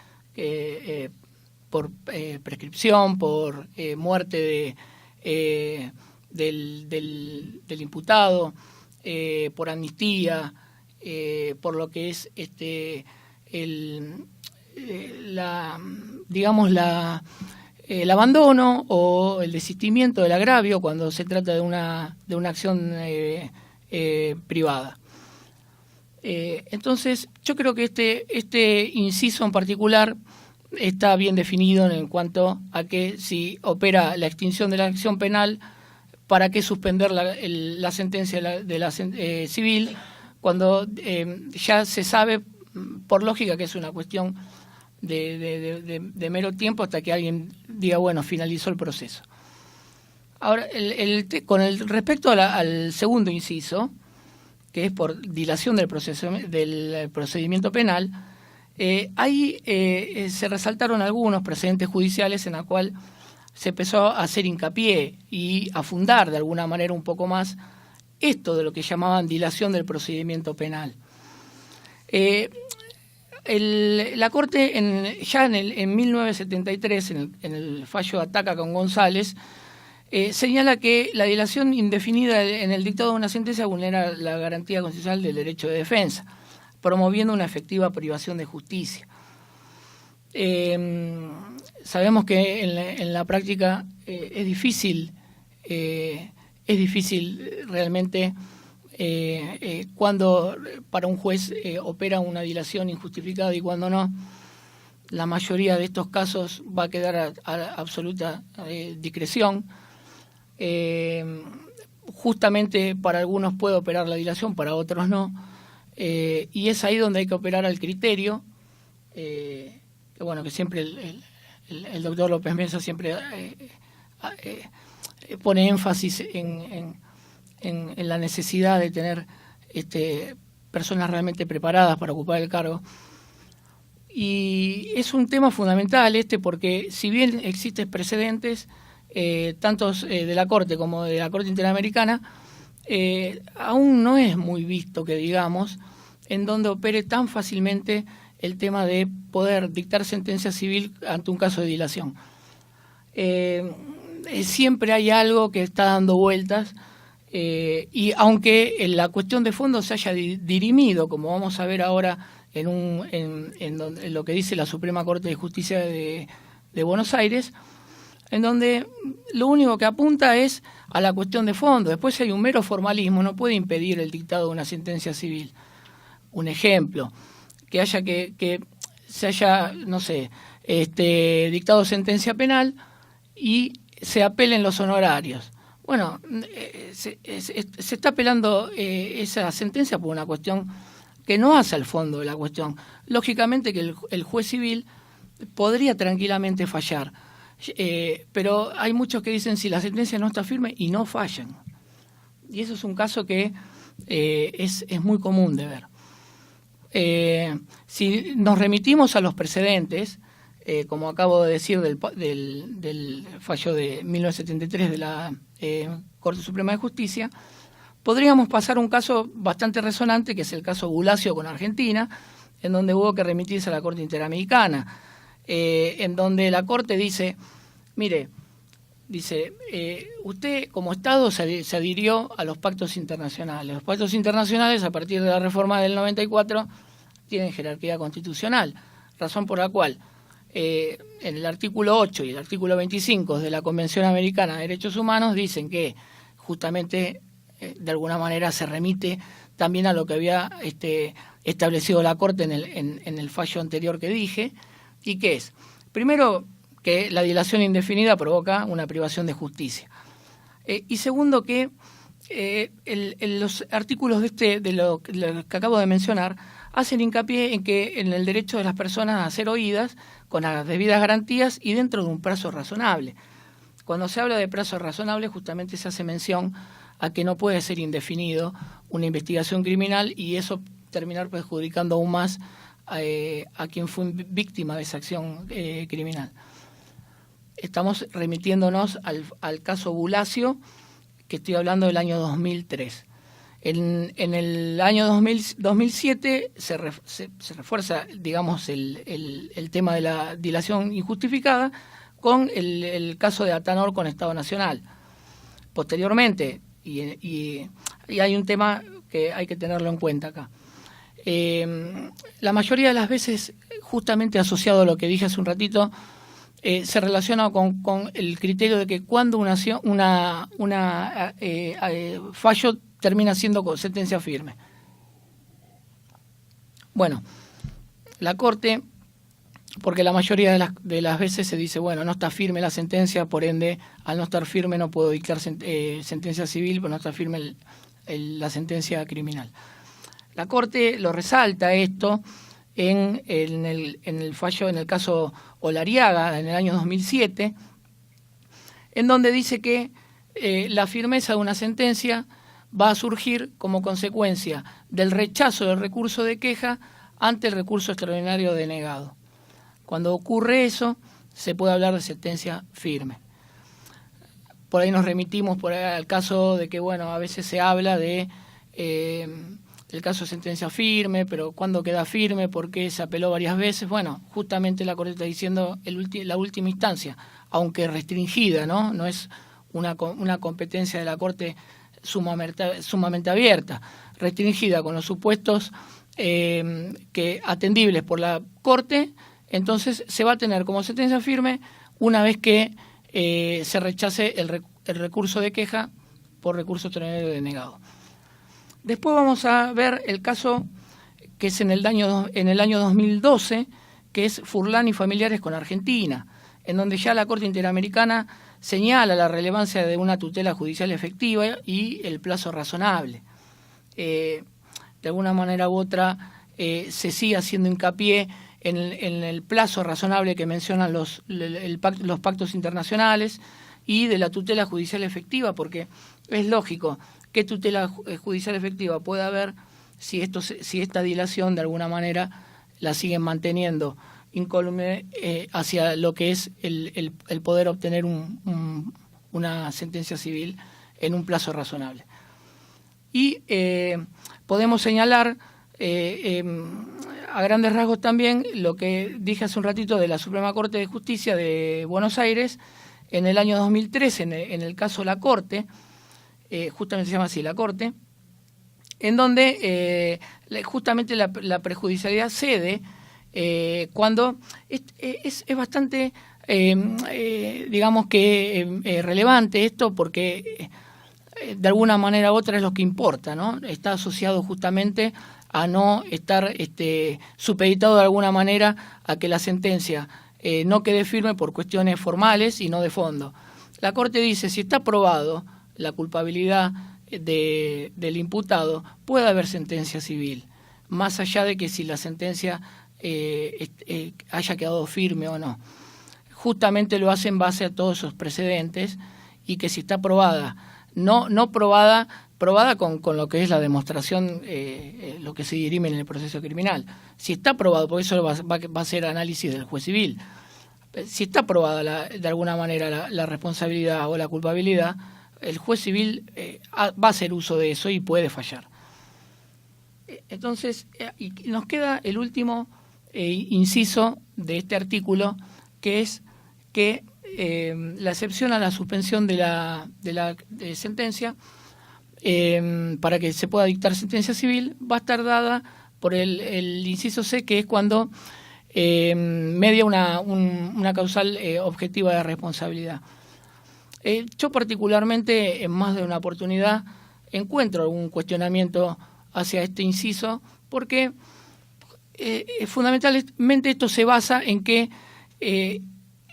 por prescripción, por muerte del imputado, por amnistía, por lo que es el abandono o el desistimiento del agravio cuando se trata de una acción privada. Entonces, yo creo que este inciso en particular está bien definido en cuanto a que si opera la extinción de la acción penal, ¿para qué suspender la sentencia de la civil cuando ya se sabe por lógica que es una cuestión de mero tiempo hasta que alguien diga, bueno, finalizó el proceso? Ahora, respecto al segundo inciso, que es por dilación del procedimiento penal, ahí se resaltaron algunos precedentes judiciales en la cual se empezó a hacer hincapié y a fundar de alguna manera un poco más esto de lo que llamaban dilación del procedimiento penal. La Corte, ya en 1973, en el fallo Ataca con González, señala que la dilación indefinida en el dictado de una sentencia vulnera la garantía constitucional del derecho de defensa, promoviendo una efectiva privación de justicia. Sabemos que en la práctica es difícil realmente cuando para un juez opera una dilación injustificada y cuando no. La mayoría de estos casos va a quedar a absoluta discreción. Justamente para algunos puede operar la dilación, para otros no. Y es ahí donde hay que operar al criterio, que bueno, que siempre el doctor López Mesa siempre pone énfasis en la necesidad de tener personas realmente preparadas para ocupar el cargo. Y es un tema fundamental porque si bien existen precedentes, tantos de la Corte como de la Corte Interamericana, aún no es muy visto, que digamos, en donde opere tan fácilmente el tema de poder dictar sentencia civil ante un caso de dilación. Siempre hay algo que está dando vueltas, y aunque la cuestión de fondo se haya dirimido, como vamos a ver ahora en lo que dice la Suprema Corte de Justicia de Buenos Aires, en donde lo único que apunta es a la cuestión de fondo. Después, si hay un mero formalismo, no puede impedir el dictado de una sentencia civil. Un ejemplo, que se haya, no sé, dictado sentencia penal y se apelen los honorarios. Bueno, se está apelando esa sentencia por una cuestión que no hace al fondo de la cuestión. Lógicamente que el juez civil podría tranquilamente fallar, pero hay muchos que dicen si la sentencia no está firme y no fallan. Y eso es un caso que es muy común de ver. Si nos remitimos a los precedentes, como acabo de decir del fallo de 1973 de la Corte Suprema de Justicia, podríamos pasar un caso bastante resonante, que es el caso Bulacio con Argentina, en donde hubo que remitirse a la Corte Interamericana, en donde la Corte dice, mire, usted como Estado se adhirió a los pactos internacionales. Los pactos internacionales, a partir de la reforma del 94, tienen jerarquía constitucional, razón por la cual en el artículo 8 y el artículo 25 de la Convención Americana de Derechos Humanos dicen que justamente de alguna manera se remite también a lo que había establecido la Corte en el fallo anterior que dije, y que es, primero, que la dilación indefinida provoca una privación de justicia, y segundo, que los artículos de lo que acabo de mencionar hacen hincapié en el derecho de las personas a ser oídas con las debidas garantías y dentro de un plazo razonable. Cuando se habla de plazo razonable, justamente se hace mención a que no puede ser indefinido una investigación criminal y eso terminar perjudicando aún más a quien fue víctima de esa acción criminal. Estamos remitiéndonos al caso Bulacio, que estoy hablando del año 2003. En el año 2007 se refuerza, digamos, el tema de la dilación injustificada con el caso de Atanor con Estado Nacional. Posteriormente, y hay un tema que hay que tenerlo en cuenta acá. La mayoría de las veces, justamente asociado a lo que dije hace un ratito, se relaciona con el criterio de que cuando fallo termina siendo sentencia firme. Bueno, la Corte, porque la mayoría de las veces se dice, bueno, no está firme la sentencia, por ende, al no estar firme no puedo dictar sentencia civil, pero no está firme la sentencia criminal. La Corte lo resalta esto en el fallo, en el caso Olariaga, en el año 2007, en donde dice que la firmeza de una sentencia va a surgir como consecuencia del rechazo del recurso de queja ante el recurso extraordinario denegado. Cuando ocurre eso, se puede hablar de sentencia firme. Por ahí nos remitimos al caso de que, bueno, a veces se habla de el caso de sentencia firme, pero ¿cuándo queda firme? ¿Por qué se apeló varias veces? Bueno, justamente la Corte está diciendo la última instancia, aunque restringida, ¿no? No es una competencia de la Corte sumamente abierta, restringida con los supuestos atendibles por la Corte. Entonces se va a tener como sentencia firme una vez que se rechace el recurso de queja por recurso extraordinario denegado. Después vamos a ver el caso que es en el año 2012, que es Furlan y familiares con Argentina, en donde ya la Corte Interamericana señala la relevancia de una tutela judicial efectiva y el plazo razonable. De alguna manera u otra se sigue haciendo hincapié en el plazo razonable que mencionan los pactos internacionales y de la tutela judicial efectiva, porque es lógico, ¿qué tutela judicial efectiva puede haber si esta dilación de alguna manera la siguen manteniendo incólume hacia lo que es el poder obtener una sentencia civil en un plazo razonable? Y podemos señalar a grandes rasgos también lo que dije hace un ratito de la Suprema Corte de Justicia de Buenos Aires en el año 2013, en el caso La Corte, justamente se llama así La Corte, en donde justamente la prejudicialidad cede cuando es bastante, digamos que relevante esto, porque de alguna manera u otra es lo que importa, ¿no? Está asociado justamente a no estar supeditado de alguna manera a que la sentencia no quede firme por cuestiones formales y no de fondo. La Corte dice, si está probado la culpabilidad del imputado, puede haber sentencia civil, más allá de que si la sentencia haya quedado firme o no. Justamente lo hace en base a todos esos precedentes, y que si está probada, no probada con lo que es la demostración, lo que se dirime en el proceso criminal. Si está probado, porque eso va a ser análisis del juez civil, si está probada de alguna manera la responsabilidad o la culpabilidad, el juez civil va a hacer uso de eso y puede fallar. Entonces, y nos queda el último inciso de este artículo, que es que la excepción a la suspensión de la sentencia, para que se pueda dictar sentencia civil, va a estar dada por el inciso C, que es cuando media una causal objetiva de responsabilidad. Yo particularmente, en más de una oportunidad, encuentro algún cuestionamiento hacia este inciso, porque fundamentalmente esto se basa en que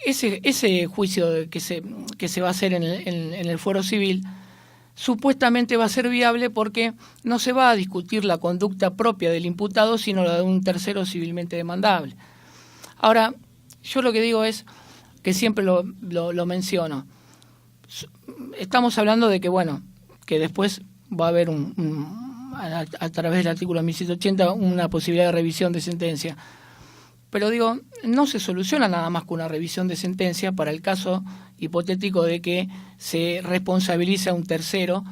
ese juicio que se va a hacer en el fuero civil supuestamente va a ser viable porque no se va a discutir la conducta propia del imputado, sino la de un tercero civilmente demandable. Ahora, yo lo que digo es que siempre lo menciono. Estamos hablando de que, bueno, que después va a haber a través del artículo 1780 una posibilidad de revisión de sentencia. Pero digo, no se soluciona nada más con una revisión de sentencia para el caso hipotético de que se responsabilice a un tercero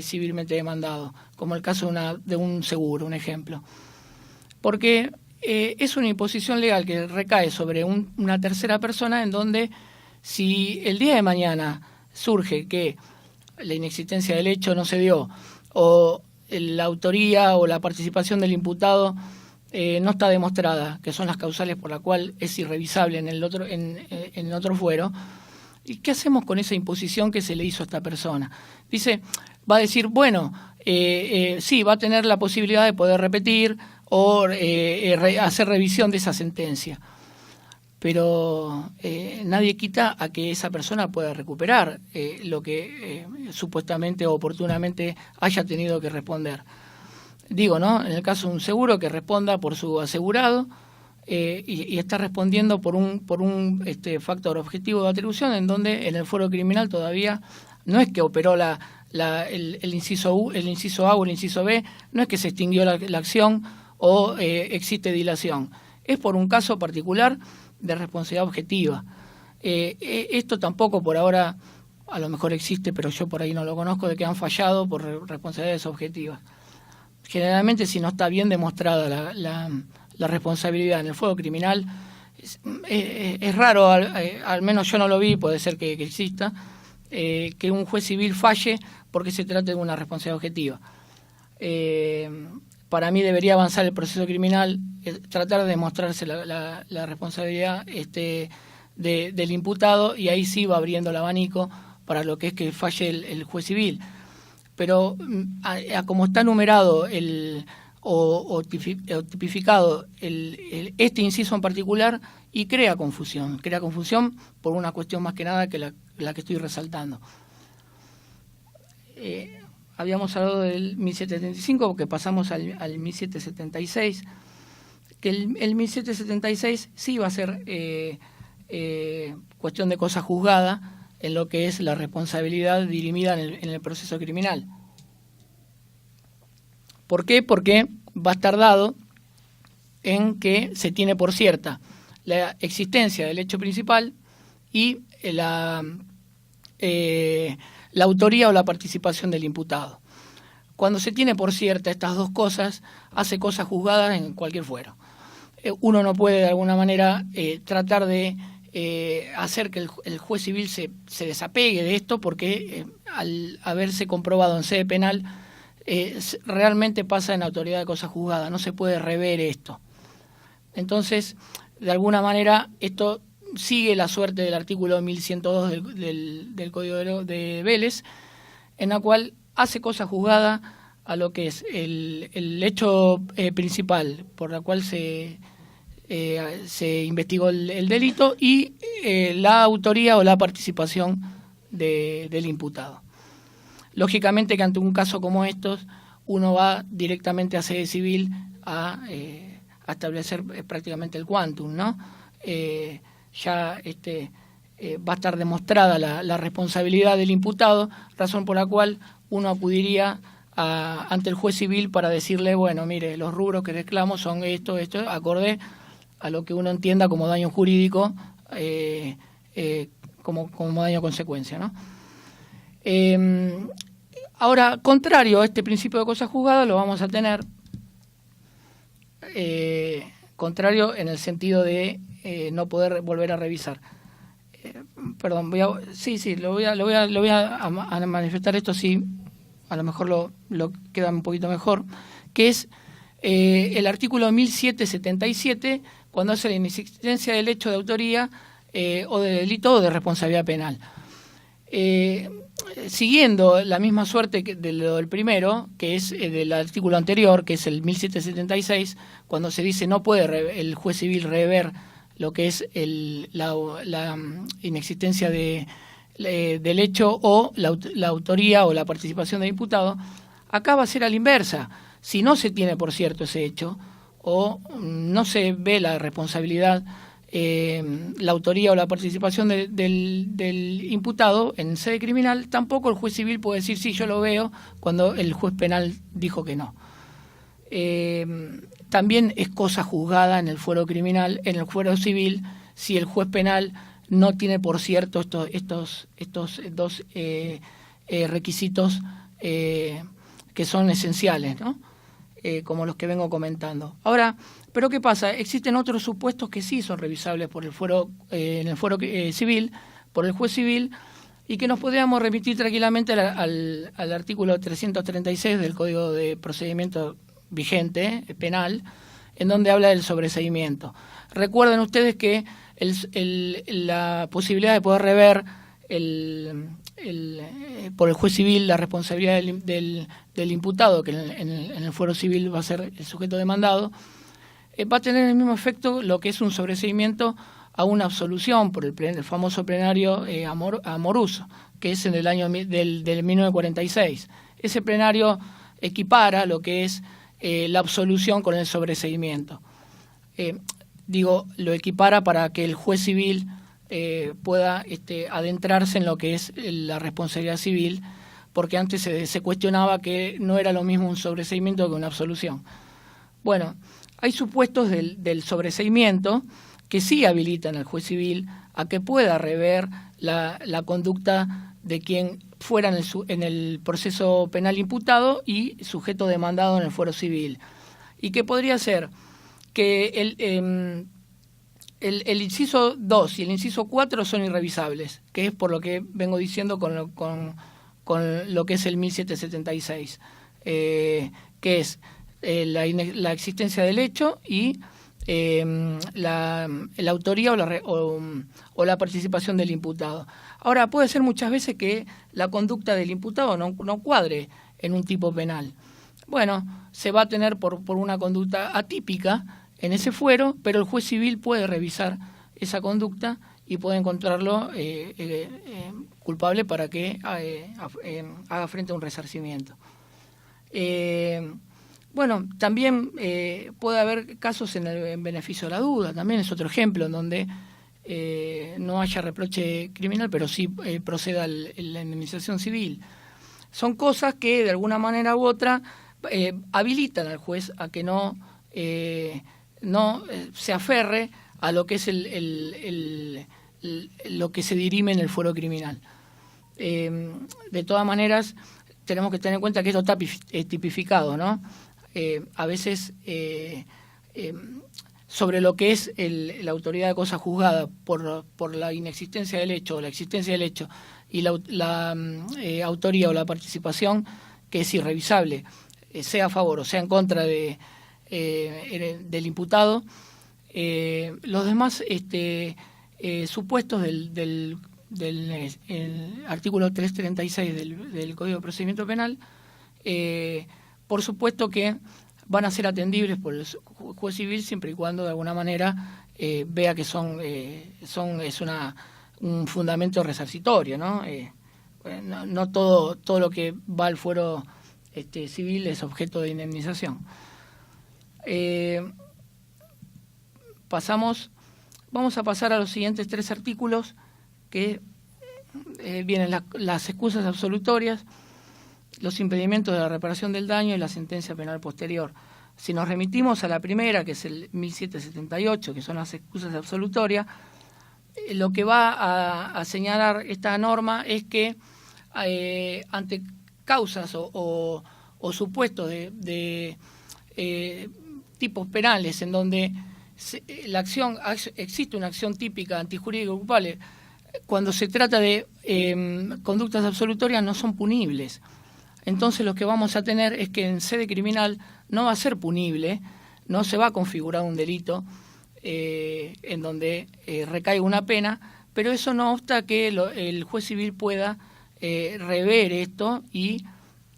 civilmente demandado, como el caso de un seguro, un ejemplo. Porque es una imposición legal que recae sobre una tercera persona, en donde si el día de mañana surge que la inexistencia del hecho no se dio, o la autoría o la participación del imputado no está demostrada, que son las causales por la cual es irrevisable en el otro fuero, ¿y qué hacemos con esa imposición que se le hizo a esta persona? Va a decir, bueno, sí, va a tener la posibilidad de poder repetir o hacer revisión de esa sentencia, pero nadie quita a que esa persona pueda recuperar lo que supuestamente o oportunamente haya tenido que responder. Digo, ¿no? En el caso de un seguro, que responda por su asegurado y está respondiendo por un factor objetivo de atribución, en donde en el fuero criminal todavía no es que operó el inciso A o el inciso B, no es que se extinguió la acción o existe dilación. Es por un caso particular de responsabilidad objetiva. Esto tampoco por ahora, a lo mejor existe, pero yo por ahí no lo conozco, de que han fallado por responsabilidades objetivas. Generalmente, si no está bien demostrada la responsabilidad en el fuero criminal, es raro, al menos yo no lo vi, puede ser que exista, que un juez civil falle porque se trate de una responsabilidad objetiva. Para mí debería avanzar el proceso criminal, tratar de demostrarse la responsabilidad del imputado, y ahí sí va abriendo el abanico para lo que es que falle el juez civil. Pero como está numerado o tipificado este inciso en particular, y crea confusión por una cuestión más que nada que la que estoy resaltando. Habíamos hablado del 1775, porque pasamos al 1776, que el 1776 sí va a ser cuestión de cosa juzgada en lo que es la responsabilidad dirimida en el proceso criminal. ¿Por qué? Porque va a estar dado en que se tiene por cierta la existencia del hecho principal y la autoría o la participación del imputado. cuando se tiene por cierta estas dos cosas, hace cosas juzgadas en cualquier fuero. Uno no puede de alguna manera tratar de hacer que el juez civil se desapegue de esto, porque al haberse comprobado en sede penal, realmente pasa en autoridad de cosas juzgadas, no se puede rever esto. Entonces, de alguna manera, esto sigue la suerte del artículo 1102 del Código de Vélez, en la cual hace cosa juzgada a lo que es el hecho principal por la cual se investigó el delito y la autoría o la participación del imputado. Lógicamente que ante un caso como estos, uno va directamente a sede civil a establecer prácticamente el quantum, ¿no? Ya va a estar demostrada la responsabilidad del imputado, razón por la cual uno acudiría ante el juez civil para decirle, bueno, mire, los rubros que reclamo son esto, acorde a lo que uno entienda como daño jurídico, como daño consecuencia, ¿no? Ahora, contrario a este principio de cosa juzgada, lo vamos a tener contrario en el sentido de no poder volver a revisar. Perdón, lo voy a manifestar esto, sí, a lo mejor lo queda un poquito mejor, que es el artículo 1777, cuando hace la inexistencia del hecho de autoría o de delito o de responsabilidad penal. Siguiendo la misma suerte de lo del primero, que es del artículo anterior, que es el 1776, cuando se dice no puede el juez civil rever lo que es la inexistencia del hecho o la autoría o la participación del imputado, acá va a ser a la inversa. Si no se tiene por cierto ese hecho o no se ve la responsabilidad, la autoría o la participación del imputado en sede criminal, tampoco el juez civil puede decir sí, yo lo veo, cuando el juez penal dijo que no. También es cosa juzgada en el fuero criminal, en el fuero civil, si el juez penal no tiene por cierto estos dos requisitos que son esenciales, ¿no? Como los que vengo comentando. Ahora, ¿pero qué pasa? Existen otros supuestos que sí son revisables por el fuero, en el fuero civil, por el juez civil, y que nos podríamos remitir tranquilamente al artículo 336 del Código de Procedimiento vigente, penal, en donde habla del sobreseimiento. Recuerden ustedes que la posibilidad de poder rever por el juez civil la responsabilidad del imputado, que en el fuero civil va a ser el sujeto demandado, va a tener el mismo efecto lo que es un sobreseimiento a una absolución por el famoso plenario Amoruso, que es en el año del 1946. Ese plenario equipara lo que es la absolución con el sobreseimiento. Lo equipara para que el juez civil pueda adentrarse en lo que es la responsabilidad civil, porque antes se cuestionaba que no era lo mismo un sobreseimiento que una absolución. Bueno, hay supuestos del sobreseimiento que sí habilitan al juez civil a que pueda rever la conducta de quien fuera en el proceso penal imputado y sujeto demandado en el fuero civil. Y que podría ser que el inciso 2 y el inciso 4 son irrevisables, que es por lo que vengo diciendo con lo que es el 1776, que es la existencia del hecho y la autoría o la participación del imputado. Ahora, puede ser muchas veces que la conducta del imputado no cuadre en un tipo penal. Bueno, se va a tener por una conducta atípica en ese fuero, pero el juez civil puede revisar esa conducta y puede encontrarlo culpable para que haga frente a un resarcimiento. Bueno, también puede haber casos en beneficio de la duda, también es otro ejemplo en donde no haya reproche criminal, pero sí proceda la indemnización civil. Son cosas que de alguna manera u otra habilitan al juez a que no se aferre a lo que es lo que se dirime en el fuero criminal. De todas maneras, tenemos que tener en cuenta que esto está tipificado, ¿no? A veces sobre lo que es la autoridad de cosa juzgada por la inexistencia del hecho o la existencia del hecho y la autoría o la participación, que es irrevisable, sea a favor o sea en contra del imputado. Los demás supuestos del artículo 336 del Código de Procedimiento Penal, por supuesto que van a ser atendibles por el juez civil siempre y cuando de alguna manera vea que es un fundamento resarcitorio, ¿no? No todo lo que va al fuero civil es objeto de indemnización. Vamos a pasar a los siguientes 3 artículos que vienen las excusas absolutorias, los impedimentos de la reparación del daño y la sentencia penal posterior. Si nos remitimos a la primera, que es el 1778, que son las excusas absolutorias, lo que va a señalar esta norma es que ante causas o supuestos de tipos penales en donde existe una acción típica antijurídica culpable, cuando se trata de conductas absolutorias no son punibles. Entonces lo que vamos a tener es que en sede criminal no va a ser punible, no se va a configurar un delito en donde recaiga una pena, pero eso no obsta que el juez civil pueda rever esto y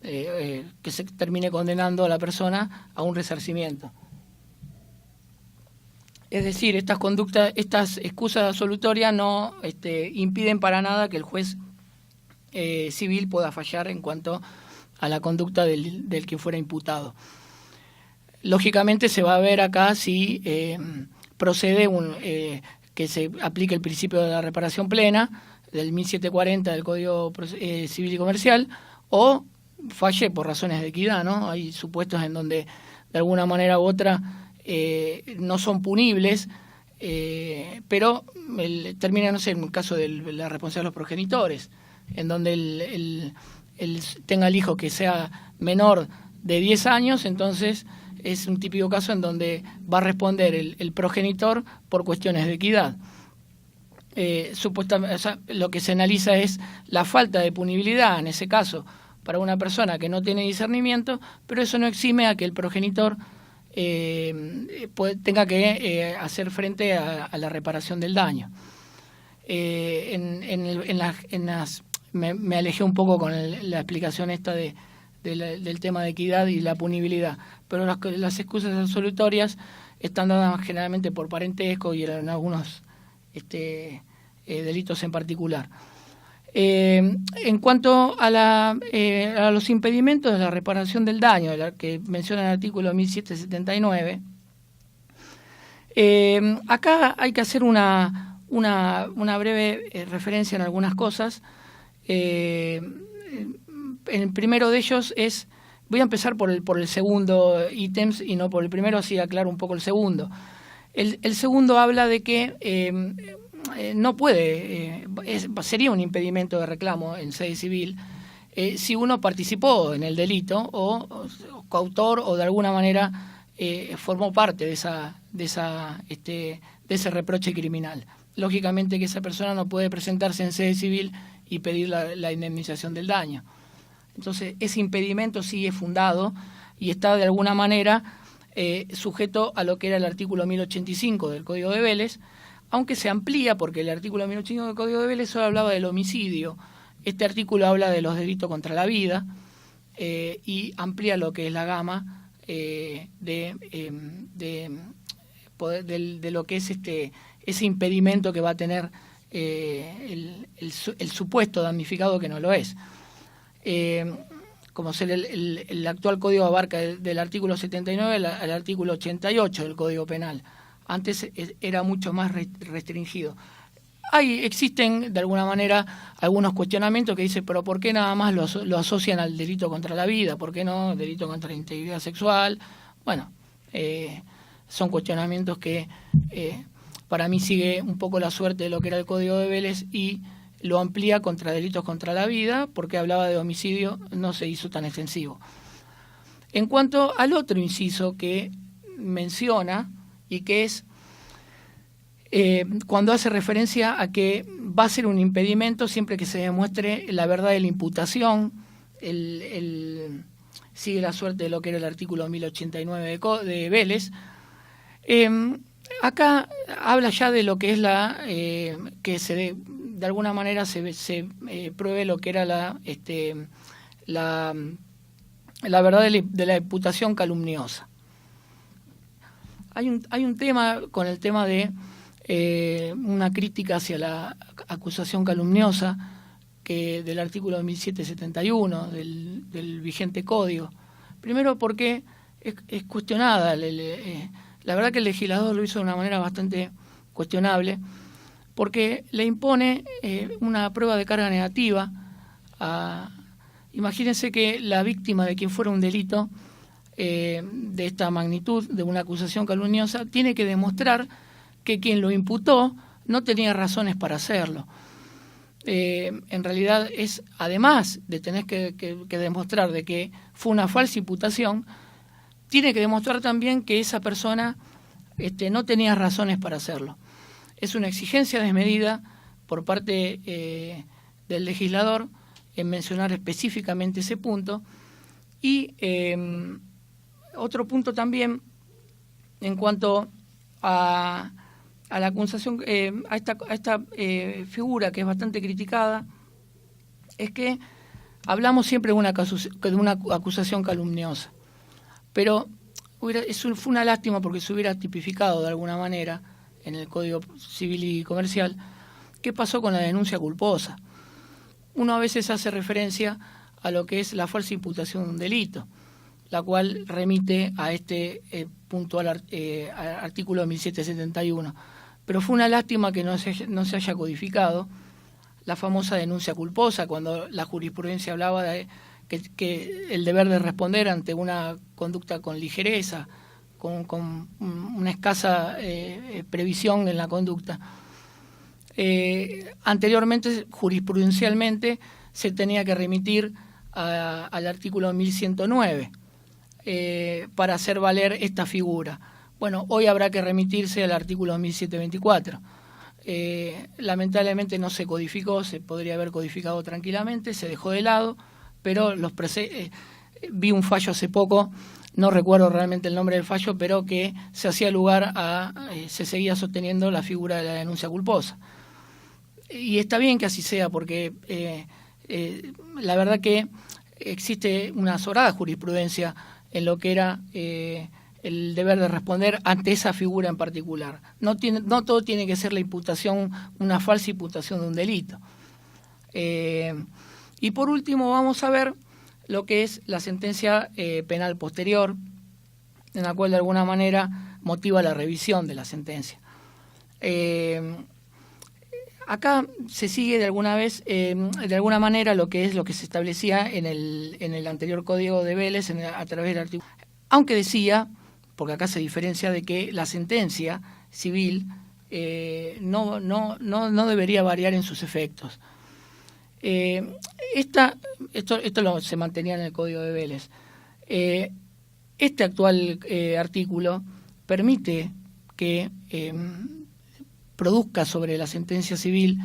que se termine condenando a la persona a un resarcimiento. Es decir, estas excusas absolutorias no impiden para nada que el juez civil pueda fallar en cuanto a la conducta del que fuera imputado. Lógicamente se va a ver acá si procede que se aplique el principio de la reparación plena del 1740 del Código Civil y Comercial, o falle por razones de equidad, ¿no? Hay supuestos en donde de alguna manera u otra no son punibles, pero termina, no sé, en el caso de la responsabilidad de los progenitores, en donde él tenga el hijo que sea menor de 10 años, entonces es un típico caso en donde va a responder el progenitor por cuestiones de equidad. Supuestamente, o sea, lo que se analiza es la falta de punibilidad en ese caso para una persona que no tiene discernimiento, pero eso no exime a que el progenitor tenga que hacer frente a la reparación del daño. Me alejé un poco con la explicación esta del tema de equidad y la punibilidad, pero las excusas absolutorias están dadas generalmente por parentesco y en algunos delitos en particular. En cuanto a los impedimentos de la reparación del daño, que menciona el artículo 1779, acá hay que hacer una breve referencia en algunas cosas. El primero de ellos voy a empezar por el segundo ítem y no por el primero, así aclaro un poco el segundo. El segundo habla de que no puede, sería un impedimento de reclamo en sede civil si uno participó en el delito o coautor o de alguna manera formó parte de ese reproche criminal. Lógicamente que esa persona no puede presentarse en sede civil y pedir la indemnización del daño. Entonces ese impedimento sí es fundado y está de alguna manera sujeto a lo que era el artículo 1085 del Código de Vélez, aunque se amplía porque el artículo 1085 del Código de Vélez solo hablaba del homicidio. Este artículo habla de los delitos contra la vida y amplía lo que es la gama de lo que es ese impedimento que va a tener el supuesto damnificado que no lo es. Como el actual código abarca del artículo 79 al artículo 88 del Código Penal. Antes era mucho más restringido. Existen de alguna manera algunos cuestionamientos que dicen, pero ¿por qué nada más lo asocian al delito contra la vida? ¿Por qué no delito contra la integridad sexual? Bueno, son cuestionamientos que para mí sigue un poco la suerte de lo que era el Código de Vélez y lo amplía contra delitos contra la vida, porque hablaba de homicidio, no se hizo tan extensivo. En cuanto al otro inciso que menciona, y que es cuando hace referencia a que va a ser un impedimento siempre que se demuestre la verdad de la imputación, sigue la suerte de lo que era el artículo 1089 de Vélez. Acá habla ya de lo que es que de alguna manera se pruebe lo que era la verdad de la imputación calumniosa. Hay un tema con el tema de una crítica hacia la acusación calumniosa del artículo 1771 del vigente código. Primero porque es cuestionada. La verdad que el legislador lo hizo de una manera bastante cuestionable, porque le impone una prueba de carga negativa. Imagínense que la víctima de quien fuera un delito de esta magnitud, de una acusación calumniosa, tiene que demostrar que quien lo imputó no tenía razones para hacerlo. En realidad es, además de tener que demostrar de que fue una falsa imputación, tiene que demostrar también que esa persona no tenía razones para hacerlo. Es una exigencia desmedida por parte del legislador en mencionar específicamente ese punto. Y otro punto también en cuanto a la acusación, a esta figura que es bastante criticada, es que hablamos siempre de una acusación calumniosa. Pero fue una lástima porque se hubiera tipificado de alguna manera en el Código Civil y Comercial qué pasó con la denuncia culposa. Uno a veces hace referencia a lo que es la falsa imputación de un delito, la cual remite a este puntual artículo 1771. Pero fue una lástima que no se haya codificado la famosa denuncia culposa, cuando la jurisprudencia hablaba de que el deber de responder ante una conducta con ligereza, con una escasa previsión en la conducta. Anteriormente, jurisprudencialmente, se tenía que remitir al artículo 1109 para hacer valer esta figura. Bueno, hoy habrá que remitirse al artículo 1724. Lamentablemente no se codificó, se podría haber codificado tranquilamente, se dejó de lado, pero vi un fallo hace poco, no recuerdo realmente el nombre del fallo, pero que se hacía lugar se seguía sosteniendo la figura de la denuncia culposa. Y está bien que así sea, porque la verdad que existe una sobrada jurisprudencia en lo que era el deber de responder ante esa figura en particular. No todo tiene que ser la imputación, una falsa imputación de un delito. Y por último vamos a ver lo que es la sentencia penal posterior, en la cual de alguna manera motiva la revisión de la sentencia. Acá se sigue de alguna manera lo que se establecía en el anterior Código de Vélez a través del artículo. Aunque decía, porque acá se diferencia de que la sentencia civil no debería variar en sus efectos. Esto se mantenía en el Código de Vélez. Este actual artículo permite que produzca sobre la sentencia civil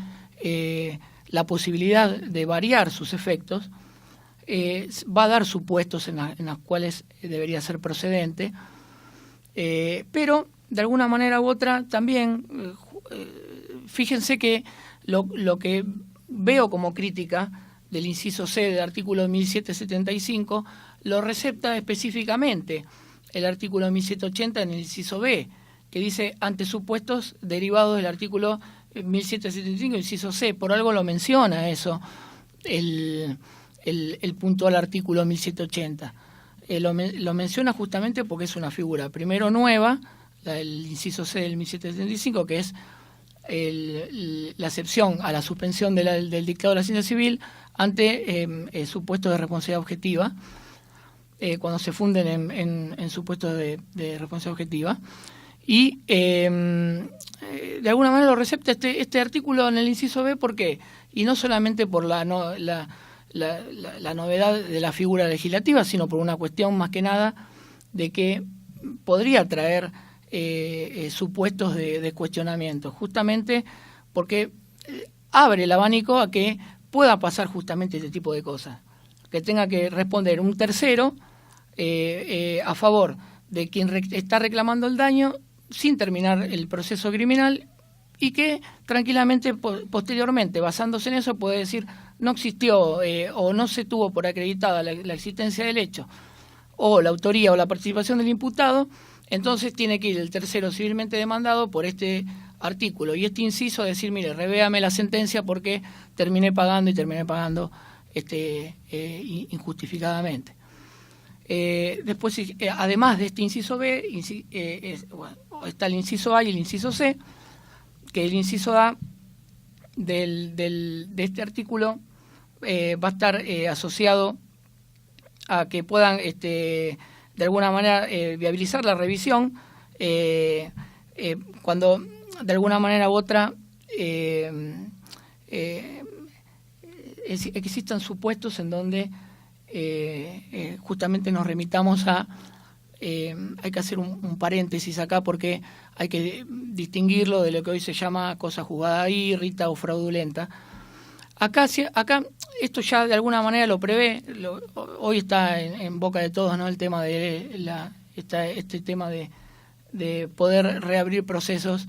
la posibilidad de variar sus efectos. Va a dar supuestos en los cuales debería ser procedente, pero de alguna manera u otra también, fíjense que lo que veo como crítica del inciso C del artículo 1775 lo recepta específicamente el artículo 1780 en el inciso B, que dice ante supuestos derivados del artículo 1775 inciso C. Por algo lo menciona eso el puntual artículo 1780. Lo menciona justamente porque es una figura primero nueva, el inciso C del 1775, que es la excepción a la suspensión del dictado de la ciencia civil ante supuestos de responsabilidad objetiva, cuando se funden en supuestos de responsabilidad objetiva. Y de alguna manera lo recepta este artículo en el inciso B, ¿por qué? Y no solamente por la novedad de la figura legislativa, sino por una cuestión más que nada de que podría traer supuestos de cuestionamiento, justamente porque abre el abanico a que pueda pasar justamente este tipo de cosas, que tenga que responder un tercero a favor de quien está reclamando el daño sin terminar el proceso criminal, y que tranquilamente posteriormente, basándose en eso, puede decir no existió o no se tuvo por acreditada la existencia del hecho o la autoría o la participación del imputado. Entonces tiene que ir el tercero civilmente demandado por este artículo y este inciso, decir, mire, revéame la sentencia porque terminé pagando injustificadamente. Después, además de este inciso B, está el inciso A y el inciso C, que el inciso A de este artículo va a estar asociado a que puedan de alguna manera viabilizar la revisión cuando de alguna manera u otra existan supuestos en donde justamente nos remitamos a hay que hacer un paréntesis acá porque hay que distinguirlo de lo que hoy se llama cosa juzgada irrita o fraudulenta. Acá esto ya de alguna manera lo prevé, hoy está en boca de todos, ¿no? El tema de este tema de poder reabrir procesos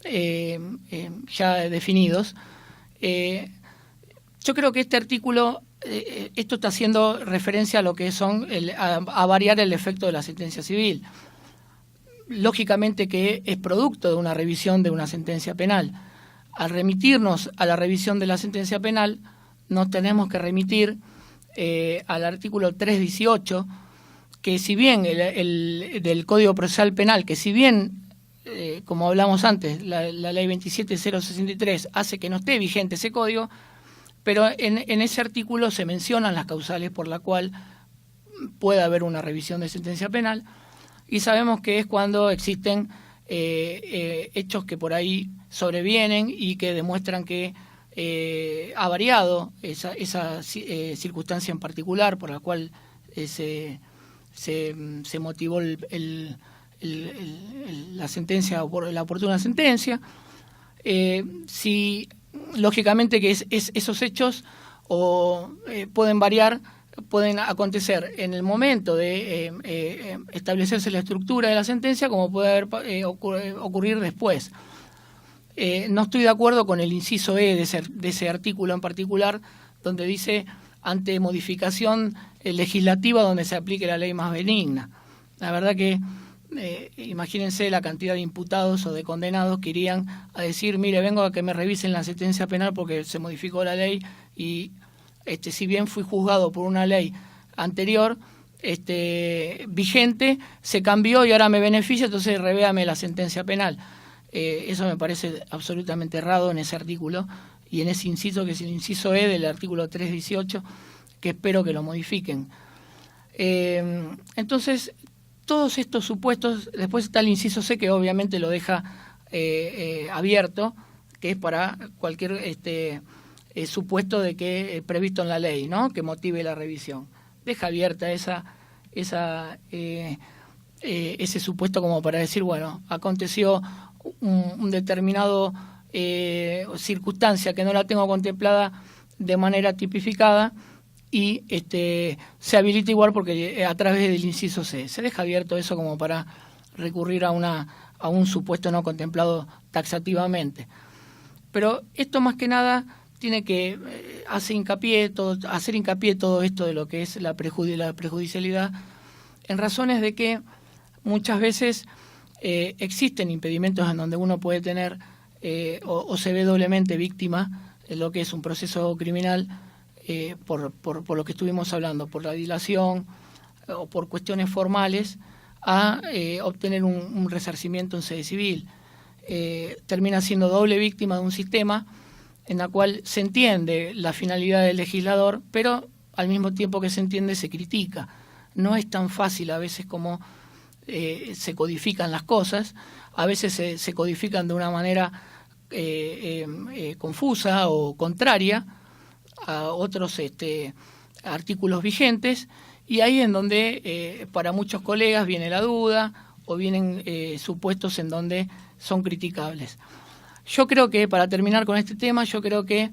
ya definidos. Yo creo que este artículo, esto está haciendo referencia a lo que son a variar el efecto de la sentencia civil. Lógicamente que es producto de una revisión de una sentencia penal. Al remitirnos a la revisión de la sentencia penal, nos tenemos que remitir al artículo 318, que si bien del Código Procesal Penal, que si bien, como hablamos antes, la ley 27063 hace que no esté vigente ese código, pero en ese artículo se mencionan las causales por la cual puede haber una revisión de sentencia penal, y sabemos que es cuando existen hechos que por ahí sobrevienen y que demuestran que ha variado esa circunstancia en particular por la cual se motivó la sentencia o la oportuna sentencia. Si lógicamente que esos hechos pueden variar, pueden acontecer en el momento de establecerse la estructura de la sentencia, como puede ocurrir después. No estoy de acuerdo con el inciso E de ese artículo en particular, donde dice ante modificación legislativa donde se aplique la ley más benigna. La verdad que imagínense la cantidad de imputados o de condenados que irían a decir, mire, vengo a que me revisen la sentencia penal porque se modificó la ley y si bien fui juzgado por una ley anterior vigente, se cambió y ahora me beneficia, entonces revéame la sentencia penal. Eso me parece absolutamente errado en ese artículo y en ese inciso, que es el inciso E del artículo 318, que espero que lo modifiquen. Entonces, todos estos supuestos, después está el inciso C, que obviamente lo deja abierto, que es para cualquier supuesto de que previsto en la ley, ¿no?, que motive la revisión. Deja abierta ese supuesto como para decir, bueno, aconteció un determinado circunstancia que no la tengo contemplada de manera tipificada y se habilita igual porque a través del inciso C. Se deja abierto eso como para recurrir a un supuesto no contemplado taxativamente. Pero esto más que nada tiene que hacer hincapié todo esto de lo que es la prejudicialidad en razones de que muchas veces existen impedimentos en donde uno puede tener o se ve doblemente víctima de lo que es un proceso criminal por lo que estuvimos hablando, por la dilación o por cuestiones formales a obtener un resarcimiento en sede civil. Termina siendo doble víctima de un sistema en la cual se entiende la finalidad del legislador, pero al mismo tiempo que se entiende se critica. No es tan fácil a veces como se codifican las cosas, a veces se codifican de una manera confusa o contraria a otros artículos vigentes, y ahí en donde para muchos colegas viene la duda o vienen supuestos en donde son criticables. Yo creo que, para terminar con este tema, yo creo que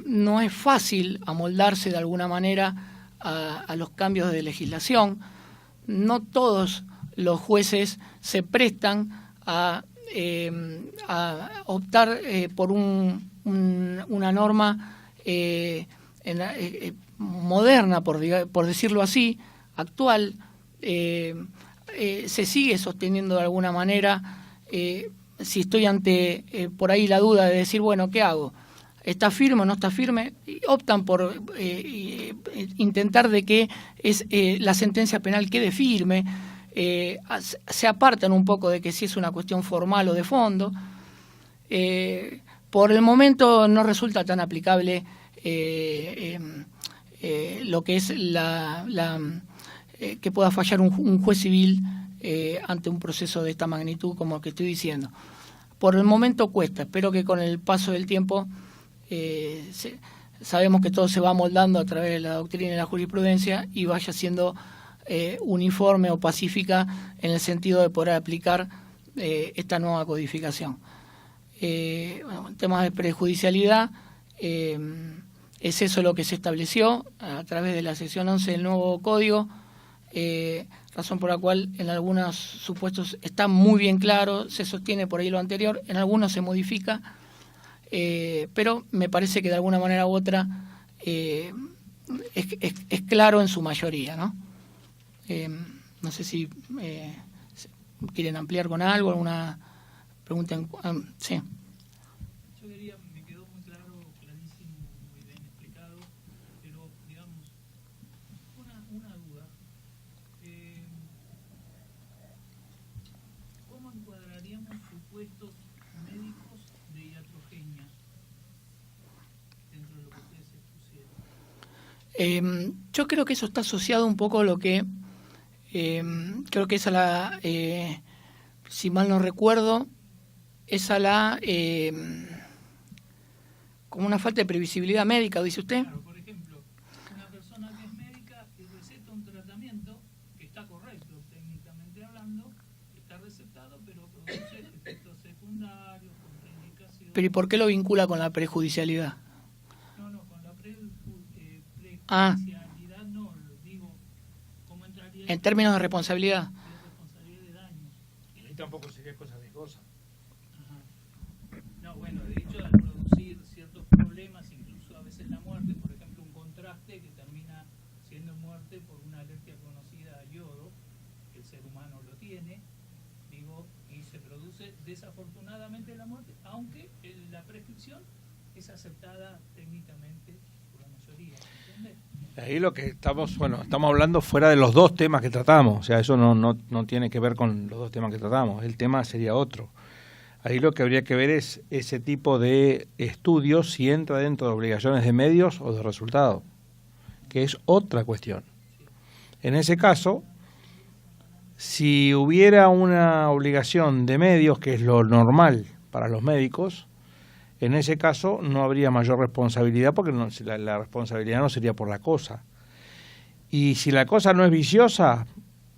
no es fácil amoldarse de alguna manera a los cambios de legislación. No todos los jueces se prestan a optar por una norma moderna, por decirlo así, actual. Se sigue sosteniendo de alguna manera, si estoy ante por ahí la duda de decir, bueno, ¿qué hago? ¿Está firme o no está firme? Y optan por intentar de que la sentencia penal quede firme. Se apartan un poco de que si es una cuestión formal o de fondo. Por el momento no resulta tan aplicable lo que es que pueda fallar un juez civil ante un proceso de esta magnitud como el que estoy diciendo. Por el momento cuesta. Espero que con el paso del tiempo sabemos que todo se va amoldando a través de la doctrina y la jurisprudencia y vaya siendo uniforme o pacífica en el sentido de poder aplicar esta nueva codificación. En temas de prejudicialidad, es eso lo que se estableció a través de la sección 11 del nuevo código, razón por la cual en algunos supuestos está muy bien claro, se sostiene por ahí lo anterior, en algunos se modifica, pero me parece que de alguna manera u otra es claro en su mayoría, ¿no? No sé si quieren ampliar con algo, alguna pregunta. Sí. Yo quería, me quedó muy claro, clarísimo, muy bien explicado, pero digamos, una duda. ¿Cómo encuadraríamos supuestos médicos de iatrogenia dentro de lo que ustedes expusieron? Yo creo que eso está asociado un poco a lo que creo que es a la, si mal no recuerdo, es a la como una falta de previsibilidad médica, dice usted. Claro, por ejemplo, una persona que es médica y receta un tratamiento que está correcto técnicamente hablando, está recetado, pero produce efectos secundarios, contraindicaciones. Pero ¿y por qué lo vincula con la prejudicialidad? No, con la prejudicialidad no, digo, ¿cómo entraría En términos de responsabilidad. de responsabilidad de daños? Y ahí tampoco sería cosa riesgosa. Ajá. No, bueno, de hecho, al producir ciertos problemas, incluso a veces la muerte, por ejemplo, un contraste que termina siendo muerte por una alergia conocida a yodo, que el ser humano lo tiene, digo, y se produce desafortunadamente la muerte, aunque la prescripción es aceptada técnicamente por la mayoría, ¿entiendes? Ahí lo que estamos hablando fuera de los dos temas que tratamos, o sea, eso no tiene que ver con los dos temas que tratamos, el tema sería otro. Ahí lo que habría que ver es ese tipo de estudios si entra dentro de obligaciones de medios o de resultados, que es otra cuestión. En ese caso, si hubiera una obligación de medios, que es lo normal para los médicos, en ese caso no habría mayor responsabilidad porque la responsabilidad no sería por la cosa. Y si la cosa no es viciosa,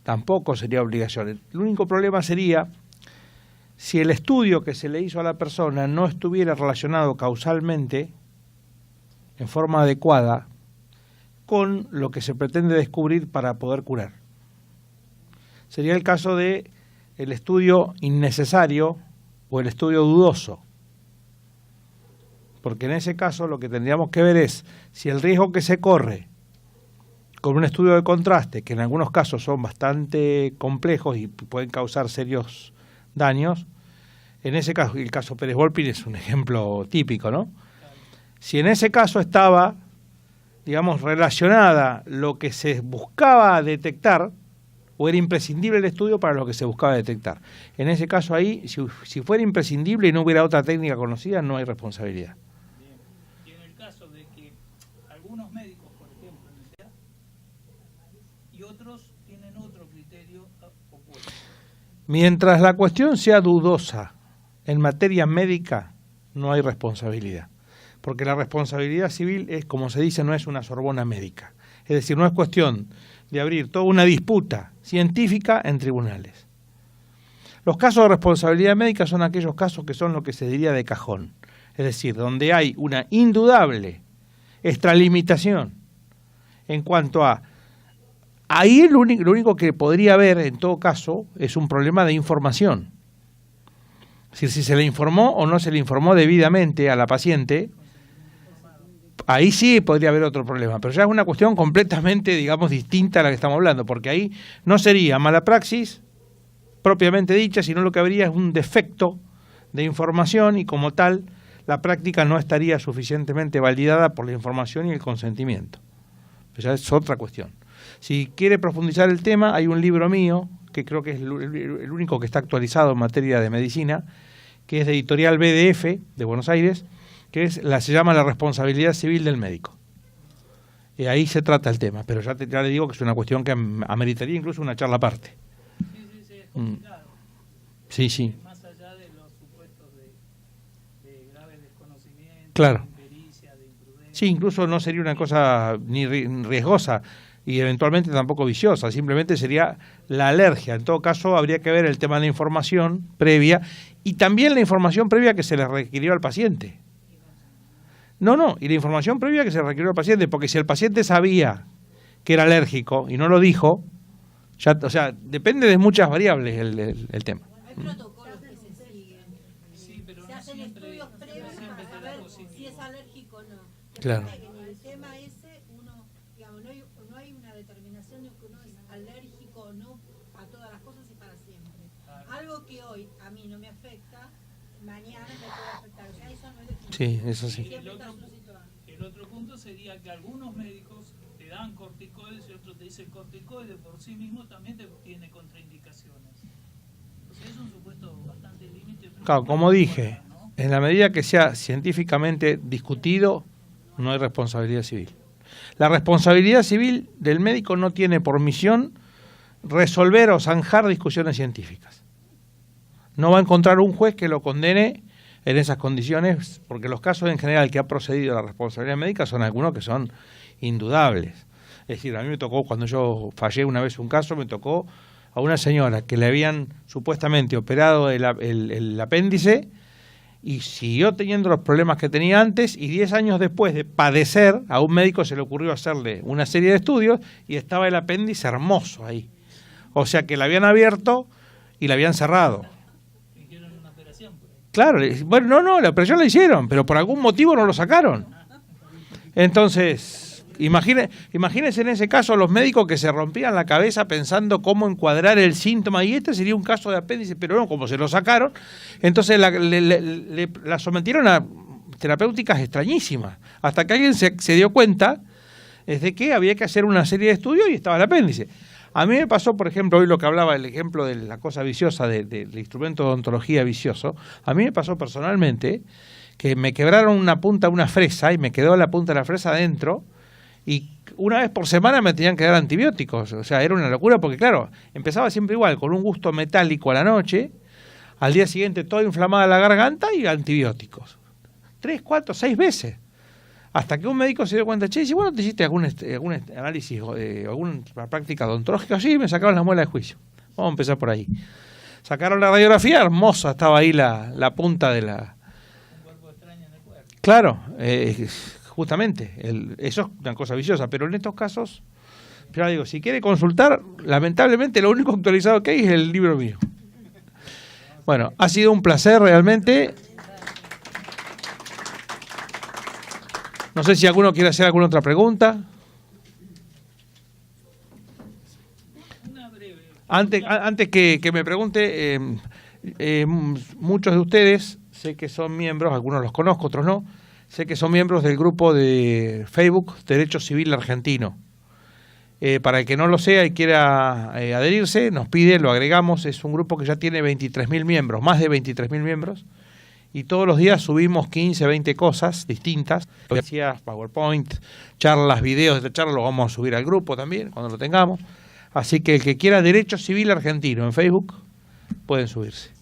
tampoco sería obligación. El único problema sería si el estudio que se le hizo a la persona no estuviera relacionado causalmente, en forma adecuada, con lo que se pretende descubrir para poder curar. Sería el caso de el estudio innecesario o el estudio dudoso. Porque en ese caso lo que tendríamos que ver es si el riesgo que se corre con un estudio de contraste, que en algunos casos son bastante complejos y pueden causar serios daños, en ese caso, el caso Pérez Volpin es un ejemplo típico, ¿no? Si en ese caso estaba, digamos, relacionada lo que se buscaba detectar, o era imprescindible el estudio para lo que se buscaba detectar. En ese caso ahí, si fuera imprescindible y no hubiera otra técnica conocida, no hay responsabilidad. Bien. Y en el caso de que algunos médicos, por ejemplo, y otros tienen otro criterio Mientras la cuestión sea dudosa en materia médica, no hay responsabilidad. Porque la responsabilidad civil es, como se dice, no es una Sorbona médica. Es decir, no es cuestión de abrir toda una disputa científica en tribunales. Los casos de responsabilidad médica son aquellos casos que son lo que se diría de cajón. Es decir, donde hay una indudable extralimitación en cuanto a... Ahí lo único que podría haber en todo caso es un problema de información. Es decir, si se le informó o no se le informó debidamente a la paciente, ahí sí podría haber otro problema. Pero ya es una cuestión completamente, digamos, distinta a la que estamos hablando, porque ahí no sería mala praxis propiamente dicha, sino lo que habría es un defecto de información y como tal la práctica no estaría suficientemente validada por la información y el consentimiento. Esa es otra cuestión. Si quiere profundizar el tema, hay un libro mío, que creo que es el único que está actualizado en materia de medicina, que es de editorial BDF, de Buenos Aires, que se llama La responsabilidad civil del médico. Y ahí se trata el tema, pero ya le digo que es una cuestión que ameritaría incluso una charla aparte. Sí, es complicado. Sí. Más allá de los supuestos de grave desconocimiento, Claro. de impericia, de imprudencia. Sí, incluso no sería una cosa ni riesgosa y eventualmente tampoco viciosa, simplemente sería la alergia. En todo caso, habría que ver el tema de la información previa y también la información previa que se le requirió al paciente. Y la información previa que se le requirió al paciente, porque si el paciente sabía que era alérgico y no lo dijo, ya, o sea, depende de muchas variables el tema. Hay protocolos que se siguen. Sí, pero Se no hacen siempre, estudios previos no siempre para te da saber positivo. si es alérgico o no. Claro. Que en el tema ese, uno, digamos, no hay una determinación de que uno es alérgico o no a todas las cosas y para siempre. Algo que hoy a mí no me afecta, mañana me puede afectar. O sea, eso no es definitivo. Sí, eso sí. Siempre está suscitado. El otro punto sería que algunos médicos te dan corticoides y otros te dicen corticoides por sí mismo también tiene contraindicaciones. O sea, es un supuesto bastante límite. Claro, como dije, en la medida que sea científicamente discutido, no hay responsabilidad civil. La responsabilidad civil del médico no tiene por misión resolver o zanjar discusiones científicas. No va a encontrar un juez que lo condene en esas condiciones, porque los casos en general que ha procedido a la responsabilidad médica son algunos que son indudables. Es decir, a mí me tocó, cuando yo fallé una vez un caso, me tocó a una señora que le habían supuestamente operado el apéndice y siguió teniendo los problemas que tenía antes, y 10 años después de padecer, a un médico se le ocurrió hacerle una serie de estudios y estaba el apéndice hermoso ahí. O sea que la habían abierto y la habían cerrado. Hicieron una operación. Claro, bueno, no, la operación la hicieron, pero por algún motivo no lo sacaron. Entonces, imagínense en ese caso los médicos que se rompían la cabeza pensando cómo encuadrar el síntoma, y este sería un caso de apéndice, pero no, como se lo sacaron, entonces la sometieron a terapéuticas extrañísimas, hasta que alguien se dio cuenta de que había que hacer una serie de estudios y estaba el apéndice. A mí me pasó, por ejemplo, hoy lo que hablaba, el ejemplo de la cosa viciosa, del instrumento de odontología vicioso, a mí me pasó personalmente que me quebraron una punta de una fresa y me quedó la punta de la fresa adentro, y una vez por semana me tenían que dar antibióticos. O sea, era una locura porque, claro, empezaba siempre igual, con un gusto metálico a la noche, al día siguiente toda inflamada la garganta y antibióticos. 3, 4, 6 veces. Hasta que un médico se dio cuenta, che, si vos no te hiciste algún análisis o alguna práctica odontológica, sí, me sacaron las muelas de juicio. Vamos a empezar por ahí. Sacaron la radiografía, hermosa, estaba ahí la punta de la... Un cuerpo extraño en el cuerpo. Claro, justamente, eso es una cosa viciosa, pero en estos casos, ya digo, si quiere consultar, lamentablemente lo único actualizado que hay es el libro mío. Bueno, ha sido un placer realmente. No sé si alguno quiere hacer alguna otra pregunta. Una breve. Antes que me pregunte, muchos de ustedes, sé que son miembros, algunos los conozco, otros no, sé que son miembros del grupo de Facebook Derecho Civil Argentino. Para el que no lo sea y quiera adherirse, nos pide, lo agregamos, es un grupo que ya tiene 23.000 miembros, más de 23.000 miembros, y todos los días subimos 15, 20 cosas distintas, PowerPoint, charlas, videos de charlas, lo vamos a subir al grupo también, cuando lo tengamos. Así que el que quiera Derecho Civil Argentino en Facebook, pueden subirse.